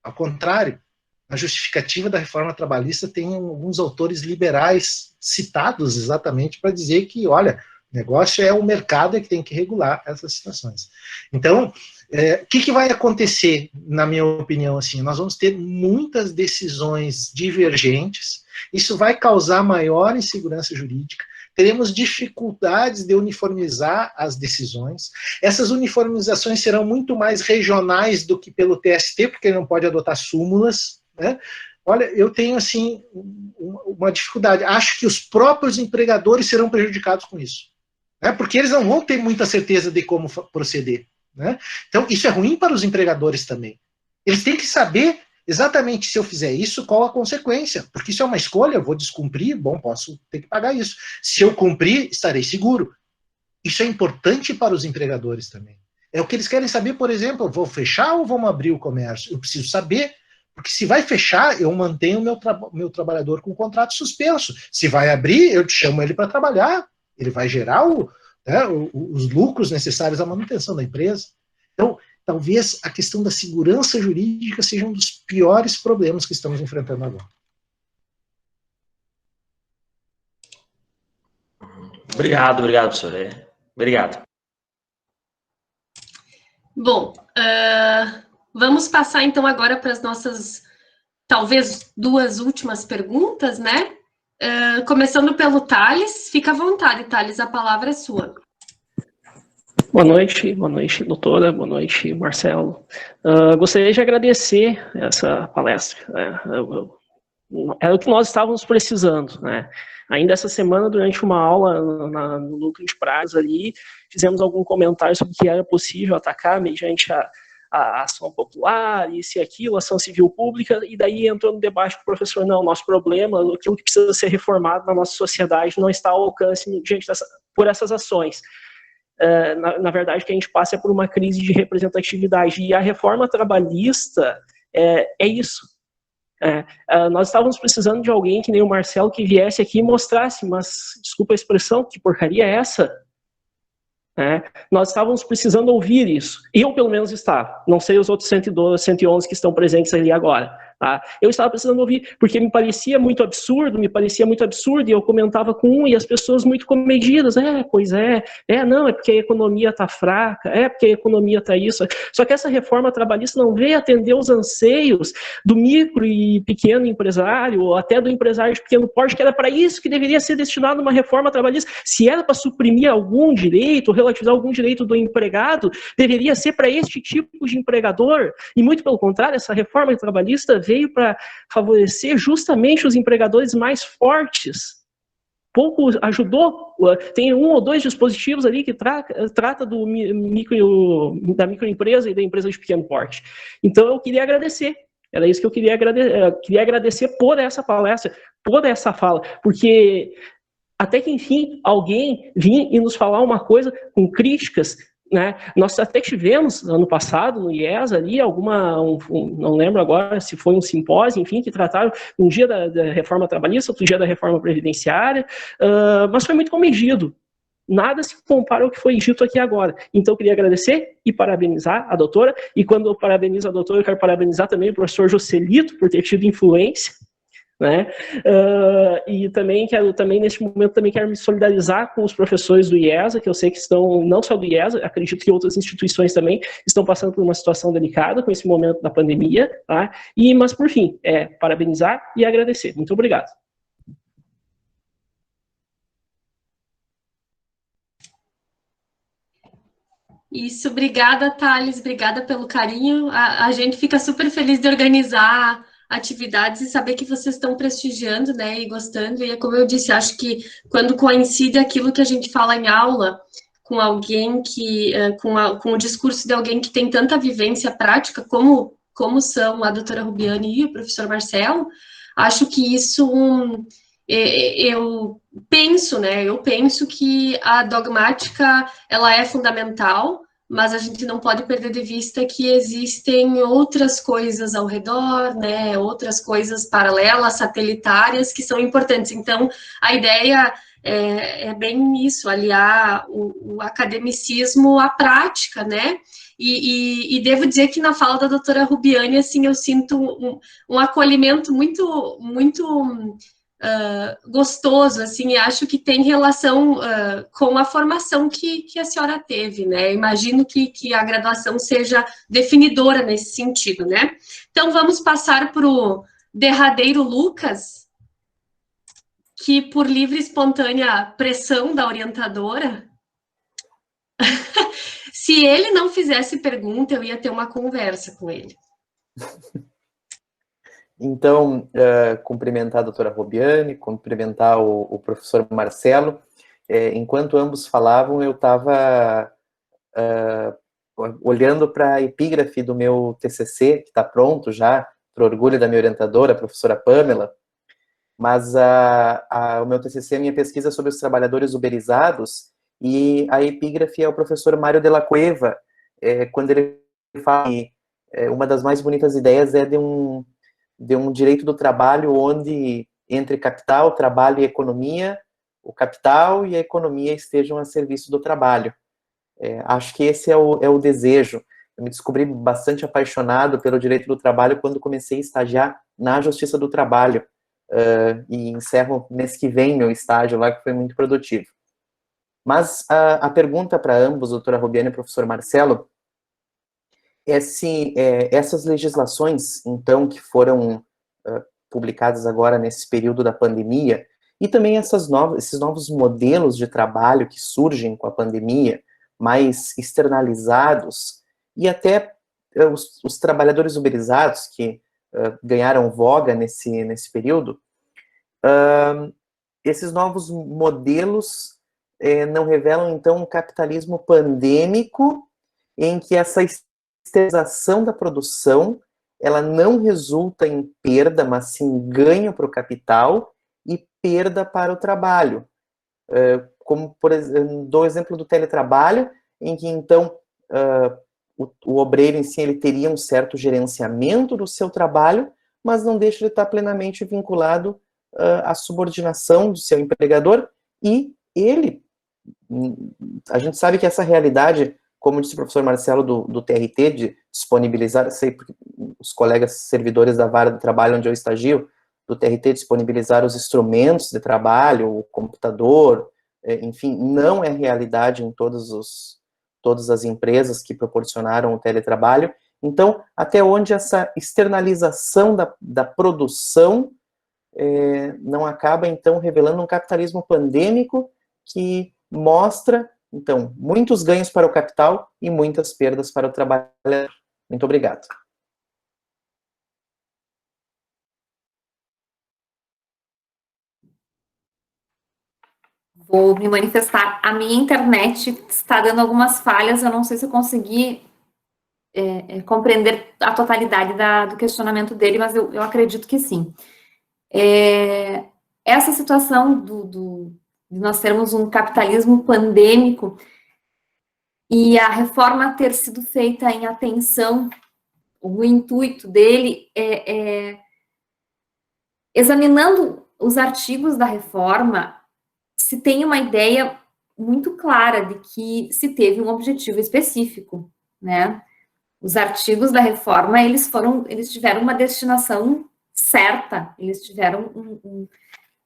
Ao contrário, na justificativa da reforma trabalhista tem alguns autores liberais citados exatamente para dizer que, olha, o negócio é o mercado que tem que regular essas situações. Então, o que vai acontecer, na minha opinião, assim? Nós vamos ter muitas decisões divergentes, isso vai causar maior insegurança jurídica, teremos dificuldades de uniformizar as decisões. Essas uniformizações serão muito mais regionais do que pelo TST, porque ele não pode adotar súmulas, né? Olha, eu tenho, assim, uma dificuldade. Acho que os próprios empregadores serão prejudicados com isso, né? Porque eles não vão ter muita certeza de como proceder, né? Então, isso é ruim para os empregadores também. Eles têm que saber exatamente, se eu fizer isso, qual a consequência, porque isso é uma escolha, eu vou descumprir, bom, posso ter que pagar isso. Se eu cumprir, estarei seguro. Isso é importante para os empregadores também. É o que eles querem saber, por exemplo, vou fechar ou vamos abrir o comércio? Eu preciso saber, porque se vai fechar, eu mantenho o meu trabalhador com o contrato suspenso. Se vai abrir, eu chamo ele para trabalhar, ele vai gerar os lucros necessários à manutenção da empresa. Então, talvez a questão da segurança jurídica seja um dos piores problemas que estamos enfrentando agora. Obrigado, professor. Obrigado. Bom, vamos passar então agora para as nossas, talvez, 2 últimas perguntas, né? Começando pelo Thales. Fica à vontade, Thales, a palavra é sua. Boa noite, doutora, boa noite, Marcelo. Gostaria de agradecer essa palestra. Era o que nós estávamos precisando, né? Ainda essa semana, durante uma aula no núcleo de prazo ali, fizemos algum comentário sobre o que era possível atacar mediante a ação popular, isso e aquilo, ação civil pública, e daí entrou no debate com o professor, não, nosso problema, aquilo que precisa ser reformado na nossa sociedade não está ao alcance por essas ações. Na verdade, o que a gente passa é por uma crise de representatividade, e a reforma trabalhista é isso. Nós estávamos precisando de alguém que nem o Marcelo que viesse aqui e mostrasse, mas, desculpa a expressão, que porcaria é essa? Nós estávamos precisando ouvir isso. Eu, pelo menos, estava. Não sei os outros 112, 111 que estão presentes ali agora. Tá? Eu estava precisando ouvir, porque me parecia muito absurdo, e eu comentava com um, e as pessoas muito comedidas, não, é porque a economia está fraca, porque a economia está isso. Só que essa reforma trabalhista não veio atender os anseios do micro e pequeno empresário, ou até do empresário de pequeno porte, que era para isso que deveria ser destinado uma reforma trabalhista. Se era para suprimir algum direito, relativizar algum direito do empregado, deveria ser para este tipo de empregador, e muito pelo contrário, essa reforma trabalhista veio para favorecer justamente os empregadores mais fortes. Pouco ajudou, tem 1 ou 2 dispositivos ali que trata da microempresa e da empresa de pequeno porte. Então eu queria agradecer, era isso que eu queria agradecer por essa palestra, por essa fala, porque até que enfim alguém vinha e nos falar uma coisa com críticas, né? Nós até tivemos, ano passado, no IES, ali, não lembro agora se foi um simpósio, enfim, que trataram um dia da reforma trabalhista, outro dia da reforma previdenciária, mas foi muito comedido. Nada se compara ao que foi dito aqui agora. Então, eu queria agradecer e parabenizar a doutora, e quando eu parabenizo a doutora, eu quero parabenizar também o professor Joselito por ter tido influência, né? E também neste momento quero me solidarizar com os professores do IESA, que eu sei que estão, não só do IESA, acredito que outras instituições também estão passando por uma situação delicada com esse momento da pandemia, tá? Mas por fim, parabenizar e agradecer. Muito obrigado. Isso, obrigada, Thales, obrigada pelo carinho. A gente fica super feliz de organizar atividades e saber que vocês estão prestigiando, né, e gostando. E é como eu disse, acho que quando coincide aquilo que a gente fala em aula com alguém que, com o discurso de alguém que tem tanta vivência prática, como são a doutora Rubiane e o professor Marcelo, acho que isso, eu penso que a dogmática, ela é fundamental, mas a gente não pode perder de vista que existem outras coisas ao redor, né, outras coisas paralelas, satelitárias, que são importantes. Então, a ideia é bem isso, aliar o academicismo à prática, né, e devo dizer que na fala da doutora Rubiane, assim, eu sinto um acolhimento muito, muito gostoso, assim, e acho que tem relação com a formação que a senhora teve, né? Imagino que a graduação seja definidora nesse sentido, né? Então, vamos passar para o derradeiro Lucas, que por livre e espontânea pressão da orientadora, se ele não fizesse pergunta, eu ia ter uma conversa com ele. Então, cumprimentar a doutora Rubiane, cumprimentar o professor Marcelo. Enquanto ambos falavam, eu estava olhando para a epígrafe do meu TCC, que está pronto já, para orgulho da minha orientadora, a professora Pamela, mas o meu TCC é a minha pesquisa sobre os trabalhadores uberizados, e a epígrafe é o professor Mário de la Cueva, quando ele fala que uma das mais bonitas ideias é de um direito do trabalho onde, entre capital, trabalho e economia, o capital e a economia estejam a serviço do trabalho. Acho que esse é o desejo. Eu me descobri bastante apaixonado pelo direito do trabalho quando comecei a estagiar na Justiça do Trabalho, e encerro mês que vem meu estágio lá, que foi muito produtivo. Mas a pergunta para ambos, doutora Rubiane e professor Marcelo, é se essas legislações, então, que foram publicadas agora nesse período da pandemia, e também esses novos modelos de trabalho que surgem com a pandemia, mais externalizados, e até os trabalhadores uberizados que ganharam voga nesse período, esses novos modelos não revelam, então, um capitalismo pandêmico em que essa externalização da produção, ela não resulta em perda, mas sim ganho para o capital e perda para o trabalho. Como, por exemplo, dou o exemplo do teletrabalho, em que, então, o obreiro em si, ele teria um certo gerenciamento do seu trabalho, mas não deixa de estar plenamente vinculado à subordinação do seu empregador, e a gente sabe que essa realidade, como disse o professor Marcelo do TRT, de disponibilizar, sei porque os colegas servidores da vara do trabalho onde eu estagio, do TRT, disponibilizar os instrumentos de trabalho, o computador, enfim, não é realidade em todas as empresas que proporcionaram o teletrabalho. Então, até onde essa externalização da produção não acaba, então, revelando um capitalismo pandêmico que mostra, então, muitos ganhos para o capital e muitas perdas para o trabalhador. Muito obrigado. Vou me manifestar. A minha internet está dando algumas falhas, eu não sei se eu consegui compreender a totalidade do questionamento dele, mas eu acredito que sim. Essa situação de nós termos um capitalismo pandêmico e a reforma ter sido feita em atenção, o intuito dele examinando os artigos da reforma, se tem uma ideia muito clara de que se teve um objetivo específico, né? Os artigos da reforma, eles tiveram uma destinação certa, eles tiveram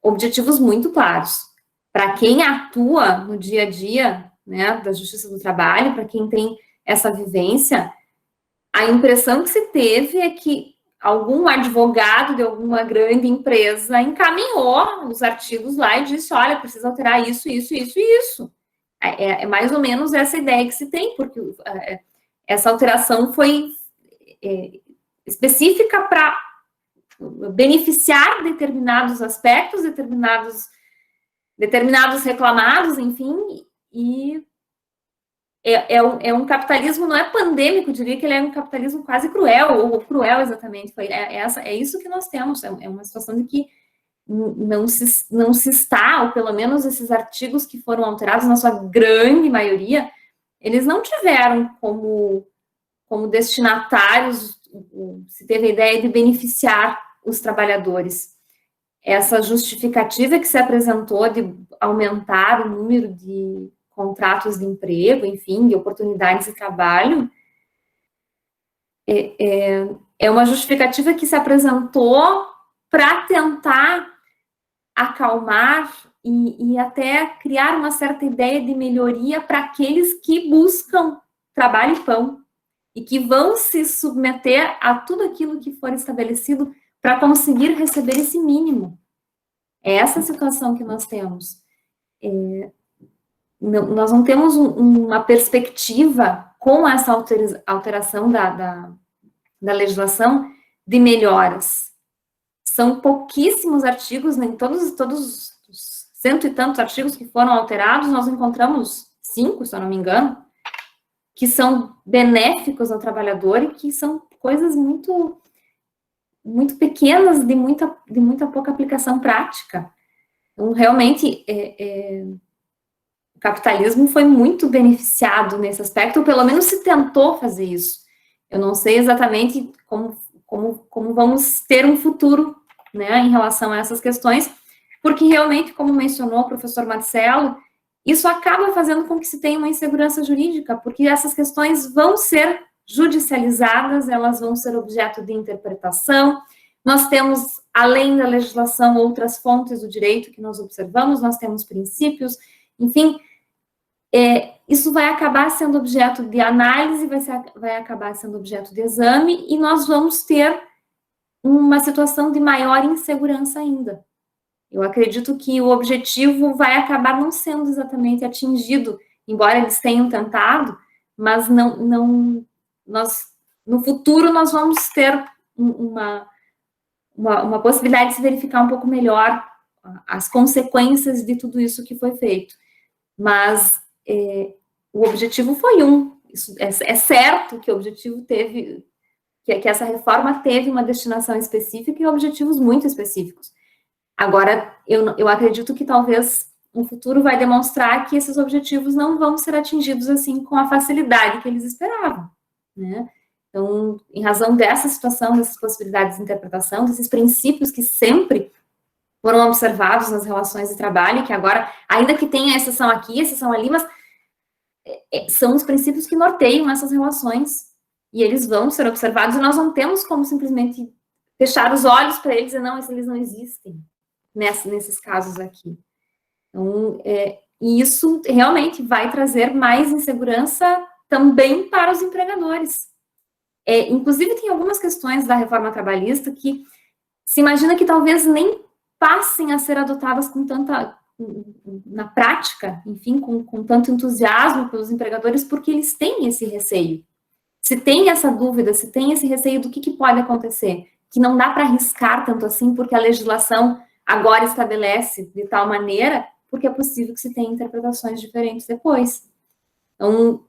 objetivos muito claros. Para quem atua no dia a dia, né, da Justiça do Trabalho, para quem tem essa vivência, a impressão que se teve é que algum advogado de alguma grande empresa encaminhou os artigos lá e disse, olha, precisa alterar isso, isso, isso e isso. É mais ou menos essa ideia que se tem, porque essa alteração foi específica para beneficiar determinados aspectos, determinados reclamados, enfim, e é um capitalismo, não é pandêmico, eu diria que ele é um capitalismo quase cruel, ou cruel exatamente, é isso que nós temos, é uma situação de que não se está, ou pelo menos esses artigos que foram alterados, na sua grande maioria, eles não tiveram como destinatários, se teve a ideia de beneficiar os trabalhadores. Essa justificativa que se apresentou de aumentar o número de contratos de emprego, enfim, de oportunidades de trabalho, é uma justificativa que se apresentou para tentar acalmar e até criar uma certa ideia de melhoria para aqueles que buscam trabalho e pão e que vão se submeter a tudo aquilo que for estabelecido para conseguir receber esse mínimo. É essa situação que nós temos. Nós não temos uma perspectiva com essa alteração da legislação de melhoras. São pouquíssimos artigos, né, todos os 100 e tantos artigos que foram alterados, nós encontramos 5, se eu não me engano, que são benéficos ao trabalhador e que são coisas muito, muito pequenas, de muita pouca aplicação prática. Então, realmente, o capitalismo foi muito beneficiado nesse aspecto, ou pelo menos se tentou fazer isso. Eu não sei exatamente como vamos ter um futuro, né, em relação a essas questões, porque realmente, como mencionou o professor Marcelo, isso acaba fazendo com que se tenha uma insegurança jurídica, porque essas questões vão ser judicializadas, elas vão ser objeto de interpretação. Nós temos, além da legislação, outras fontes do direito que nós observamos, nós temos princípios, enfim, isso vai acabar sendo objeto de análise, vai acabar sendo objeto de exame, e nós vamos ter uma situação de maior insegurança ainda. Eu acredito que o objetivo vai acabar não sendo exatamente atingido, embora eles tenham tentado, mas no futuro nós vamos ter uma possibilidade de se verificar um pouco melhor as consequências de tudo isso que foi feito. Mas o objetivo foi isso é certo que o objetivo teve, que essa reforma teve uma destinação específica e objetivos muito específicos. Agora, eu acredito que talvez o futuro vai demonstrar que esses objetivos não vão ser atingidos assim com a facilidade que eles esperavam, né? Então, em razão dessa situação, dessas possibilidades de interpretação, desses princípios que sempre foram observados nas relações de trabalho, que agora, ainda que tenha exceção aqui, exceção ali, mas são os princípios que norteiam essas relações, e eles vão ser observados, e nós não temos como simplesmente fechar os olhos para eles e não, eles não existem nesses casos aqui. Então, e isso realmente vai trazer mais insegurança também para os empregadores. Inclusive, tem algumas questões da reforma trabalhista que se imagina que talvez nem passem a ser adotadas na prática, enfim, com tanto entusiasmo pelos empregadores, porque eles têm esse receio. Se tem essa dúvida, se tem esse receio do que pode acontecer, que não dá para arriscar tanto assim, porque a legislação agora estabelece de tal maneira, porque é possível que se tenha interpretações diferentes depois. Então,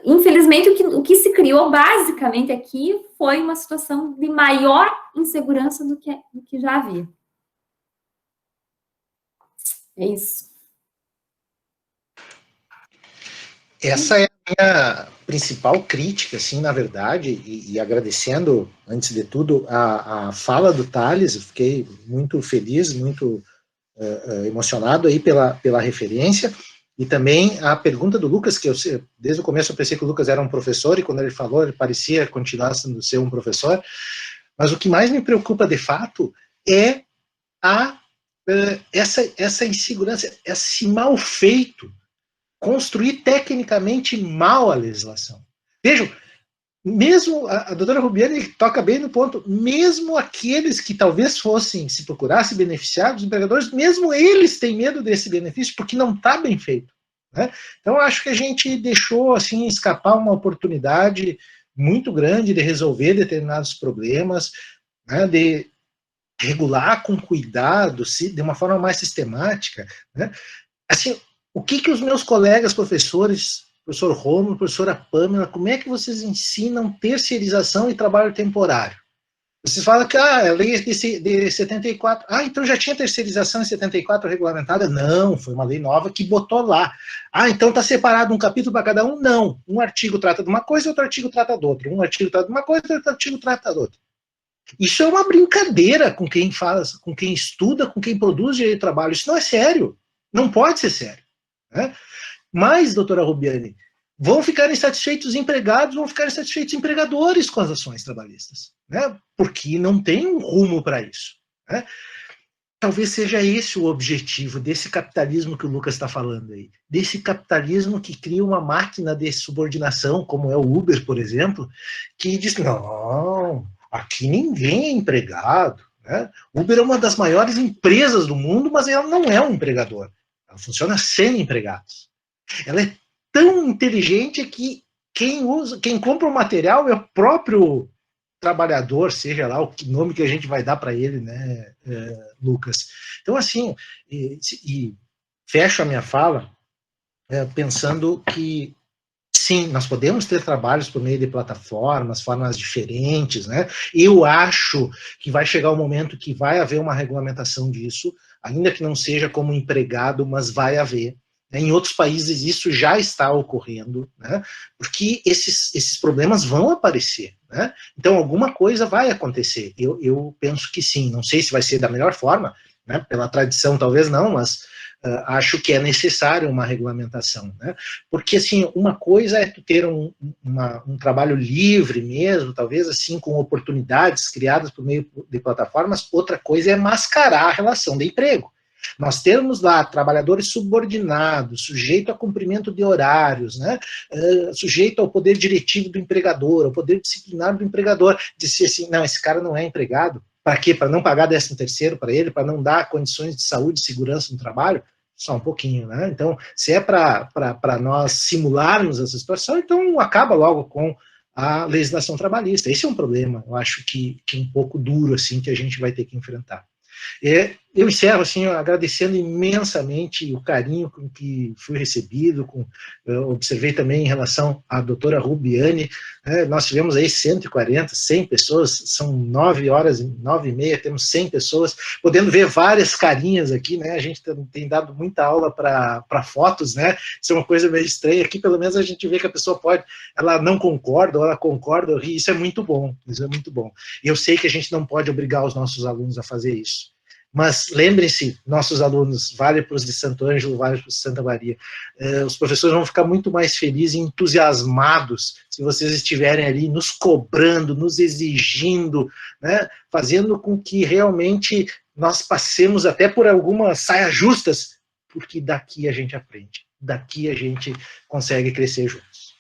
infelizmente, o que se criou basicamente aqui foi uma situação de maior insegurança do que já havia. É isso. Essa é a minha principal crítica, assim, na verdade, e agradecendo, antes de tudo, a fala do Thales, eu fiquei muito feliz, muito emocionado aí pela referência, e também a pergunta do Lucas, que desde o começo eu pensei que o Lucas era um professor, e quando ele falou, ele parecia continuar sendo ser um professor, mas o que mais me preocupa, de fato, é essa insegurança, esse mal feito, construir tecnicamente mal a legislação. Vejam, mesmo a doutora Rubiane toca bem no ponto, mesmo aqueles que talvez fossem, se procurassem beneficiar dos empregadores, mesmo eles têm medo desse benefício, porque não está bem feito, né? Então, acho que a gente deixou, assim, escapar uma oportunidade muito grande de resolver determinados problemas, né, de regular com cuidado, de uma forma mais sistemática, né? Assim, o que os meus colegas professores, professor Romulo, professora Pâmela, como é que vocês ensinam terceirização e trabalho temporário? Vocês falam que a lei de 74, então já tinha terceirização em 74 regulamentada? Não, foi uma lei nova que botou lá. Então está separado um capítulo para cada um? Não. Um artigo trata de uma coisa, outro artigo trata de outra. Um artigo trata de uma coisa, outro artigo trata de outra. Isso é uma brincadeira com quem fala, com quem estuda, com quem produz direito do trabalho. Isso não é sério. Não pode ser sério, né? Mas, doutora Rubiani, vão ficar insatisfeitos os empregados, vão ficar insatisfeitos os empregadores com as ações trabalhistas, né? Porque não tem um rumo para isso, né? Talvez seja esse o objetivo desse capitalismo que o Lucas está falando aí, desse capitalismo que cria uma máquina de subordinação, como é o Uber, por exemplo, que diz, não, aqui ninguém é empregado, né? Uber é uma das maiores empresas do mundo, mas ela não é um empregador, ela funciona sem empregados. Ela é tão inteligente que quem compra o material é o próprio trabalhador, seja lá o nome que a gente vai dar para ele, né, Lucas? Então, assim, e fecho a minha fala pensando que, sim, nós podemos ter trabalhos por meio de plataformas, formas diferentes, né? Eu acho que vai chegar o momento que vai haver uma regulamentação disso, ainda que não seja como empregado, mas vai haver. Em outros países isso já está ocorrendo, né? Porque esses problemas vão aparecer, né? Então alguma coisa vai acontecer. Eu penso que sim, não sei se vai ser da melhor forma, né? Pela tradição talvez não, mas acho que é necessário uma regulamentação, né? Porque assim, uma coisa é tu ter um trabalho livre mesmo, talvez assim com oportunidades criadas por meio de plataformas, outra coisa é mascarar a relação de emprego. Nós temos lá trabalhadores subordinados, sujeito a cumprimento de horários, né? Sujeito ao poder diretivo do empregador, ao poder disciplinar do empregador, dizer assim, não, esse cara não é empregado, para quê? Para não pagar 13º para ele, para não dar condições de saúde e segurança no trabalho? Só um pouquinho, né? Então, se é para nós simularmos essa situação, então acaba logo com a legislação trabalhista. Esse é um problema, eu acho que é um pouco duro, assim, que a gente vai ter que enfrentar. Eu encerro assim, agradecendo imensamente o carinho com que fui recebido, observei também em relação à doutora Rubiani, nós tivemos aí 140, 100 pessoas, são 9 horas, 9h30, temos 100 pessoas, podendo ver várias carinhas aqui, né? A gente tem dado muita aula para fotos, né? Isso é uma coisa meio estranha, aqui pelo menos a gente vê que a pessoa ela não concorda, ou ela concorda, ou ri, isso é muito bom, isso é muito bom. E eu sei que a gente não pode obrigar os nossos alunos a fazer isso. Mas lembrem-se, nossos alunos, vale para os de Santo Ângelo, vale para os de Santa Maria, os professores vão ficar muito mais felizes e entusiasmados se vocês estiverem ali nos cobrando, nos exigindo, né, fazendo com que realmente nós passemos até por algumas saias justas, porque daqui a gente aprende, daqui a gente consegue crescer juntos.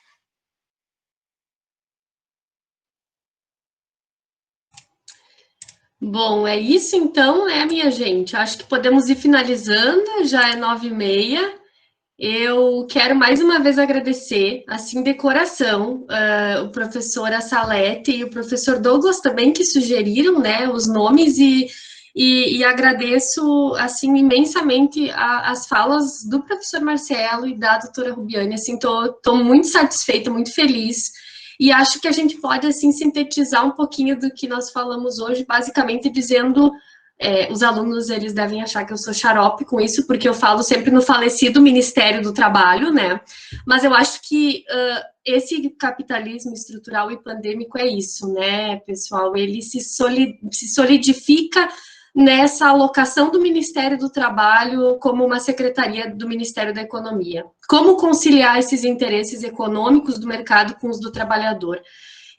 Bom, é isso então, né, minha gente? Acho que podemos ir finalizando, já é 9h30. Eu quero mais uma vez agradecer, assim, de coração, o professor Assalete e o professor Douglas também, que sugeriram, né, os nomes, e agradeço, assim, imensamente as falas do professor Marcelo e da doutora Rubiani. Assim, tô muito satisfeita, muito feliz. E acho que a gente pode, assim, sintetizar um pouquinho do que nós falamos hoje, basicamente dizendo, os alunos, eles devem achar que eu sou xarope com isso, porque eu falo sempre no falecido Ministério do Trabalho, né? Mas eu acho que esse capitalismo estrutural e pandêmico é isso, né, pessoal? Ele se solidifica nessa alocação do Ministério do Trabalho como uma secretaria do Ministério da Economia. Como conciliar esses interesses econômicos do mercado com os do trabalhador?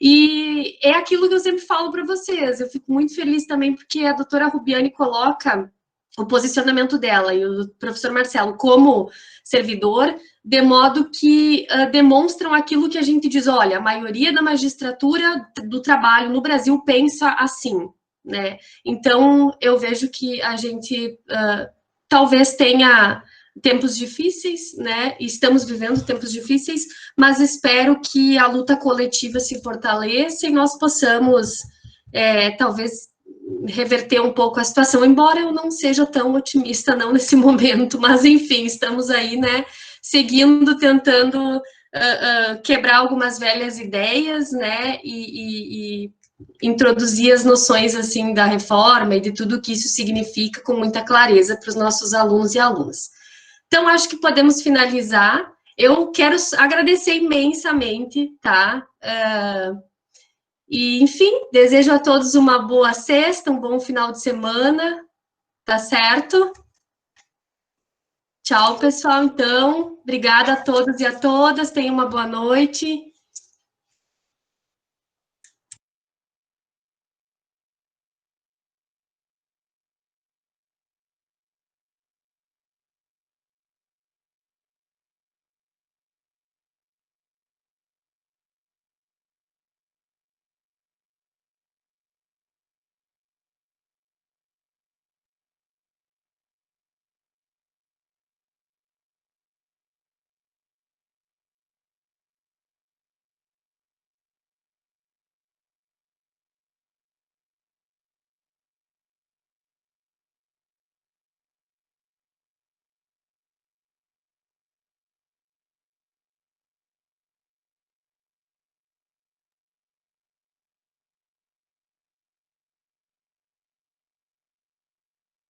E é aquilo que eu sempre falo para vocês, eu fico muito feliz também porque a doutora Rubiani coloca o posicionamento dela e o professor Marcelo como servidor, de modo que demonstram aquilo que a gente diz, olha, a maioria da magistratura do trabalho no Brasil pensa assim, né? Então, eu vejo que a gente talvez tenha tempos difíceis, né? Estamos vivendo tempos difíceis, mas espero que a luta coletiva se fortaleça e nós possamos, talvez, reverter um pouco a situação, embora eu não seja tão otimista não nesse momento, mas enfim, estamos aí, né, seguindo, tentando quebrar algumas velhas ideias, né, e introduzir as noções, assim, da reforma e de tudo que isso significa com muita clareza para os nossos alunos e alunas. Então, acho que podemos finalizar. Eu quero agradecer imensamente, tá? E, enfim, desejo a todos uma boa sexta, um bom final de semana, tá certo? Tchau, pessoal, então. Obrigada a todos e a todas. Tenham uma boa noite.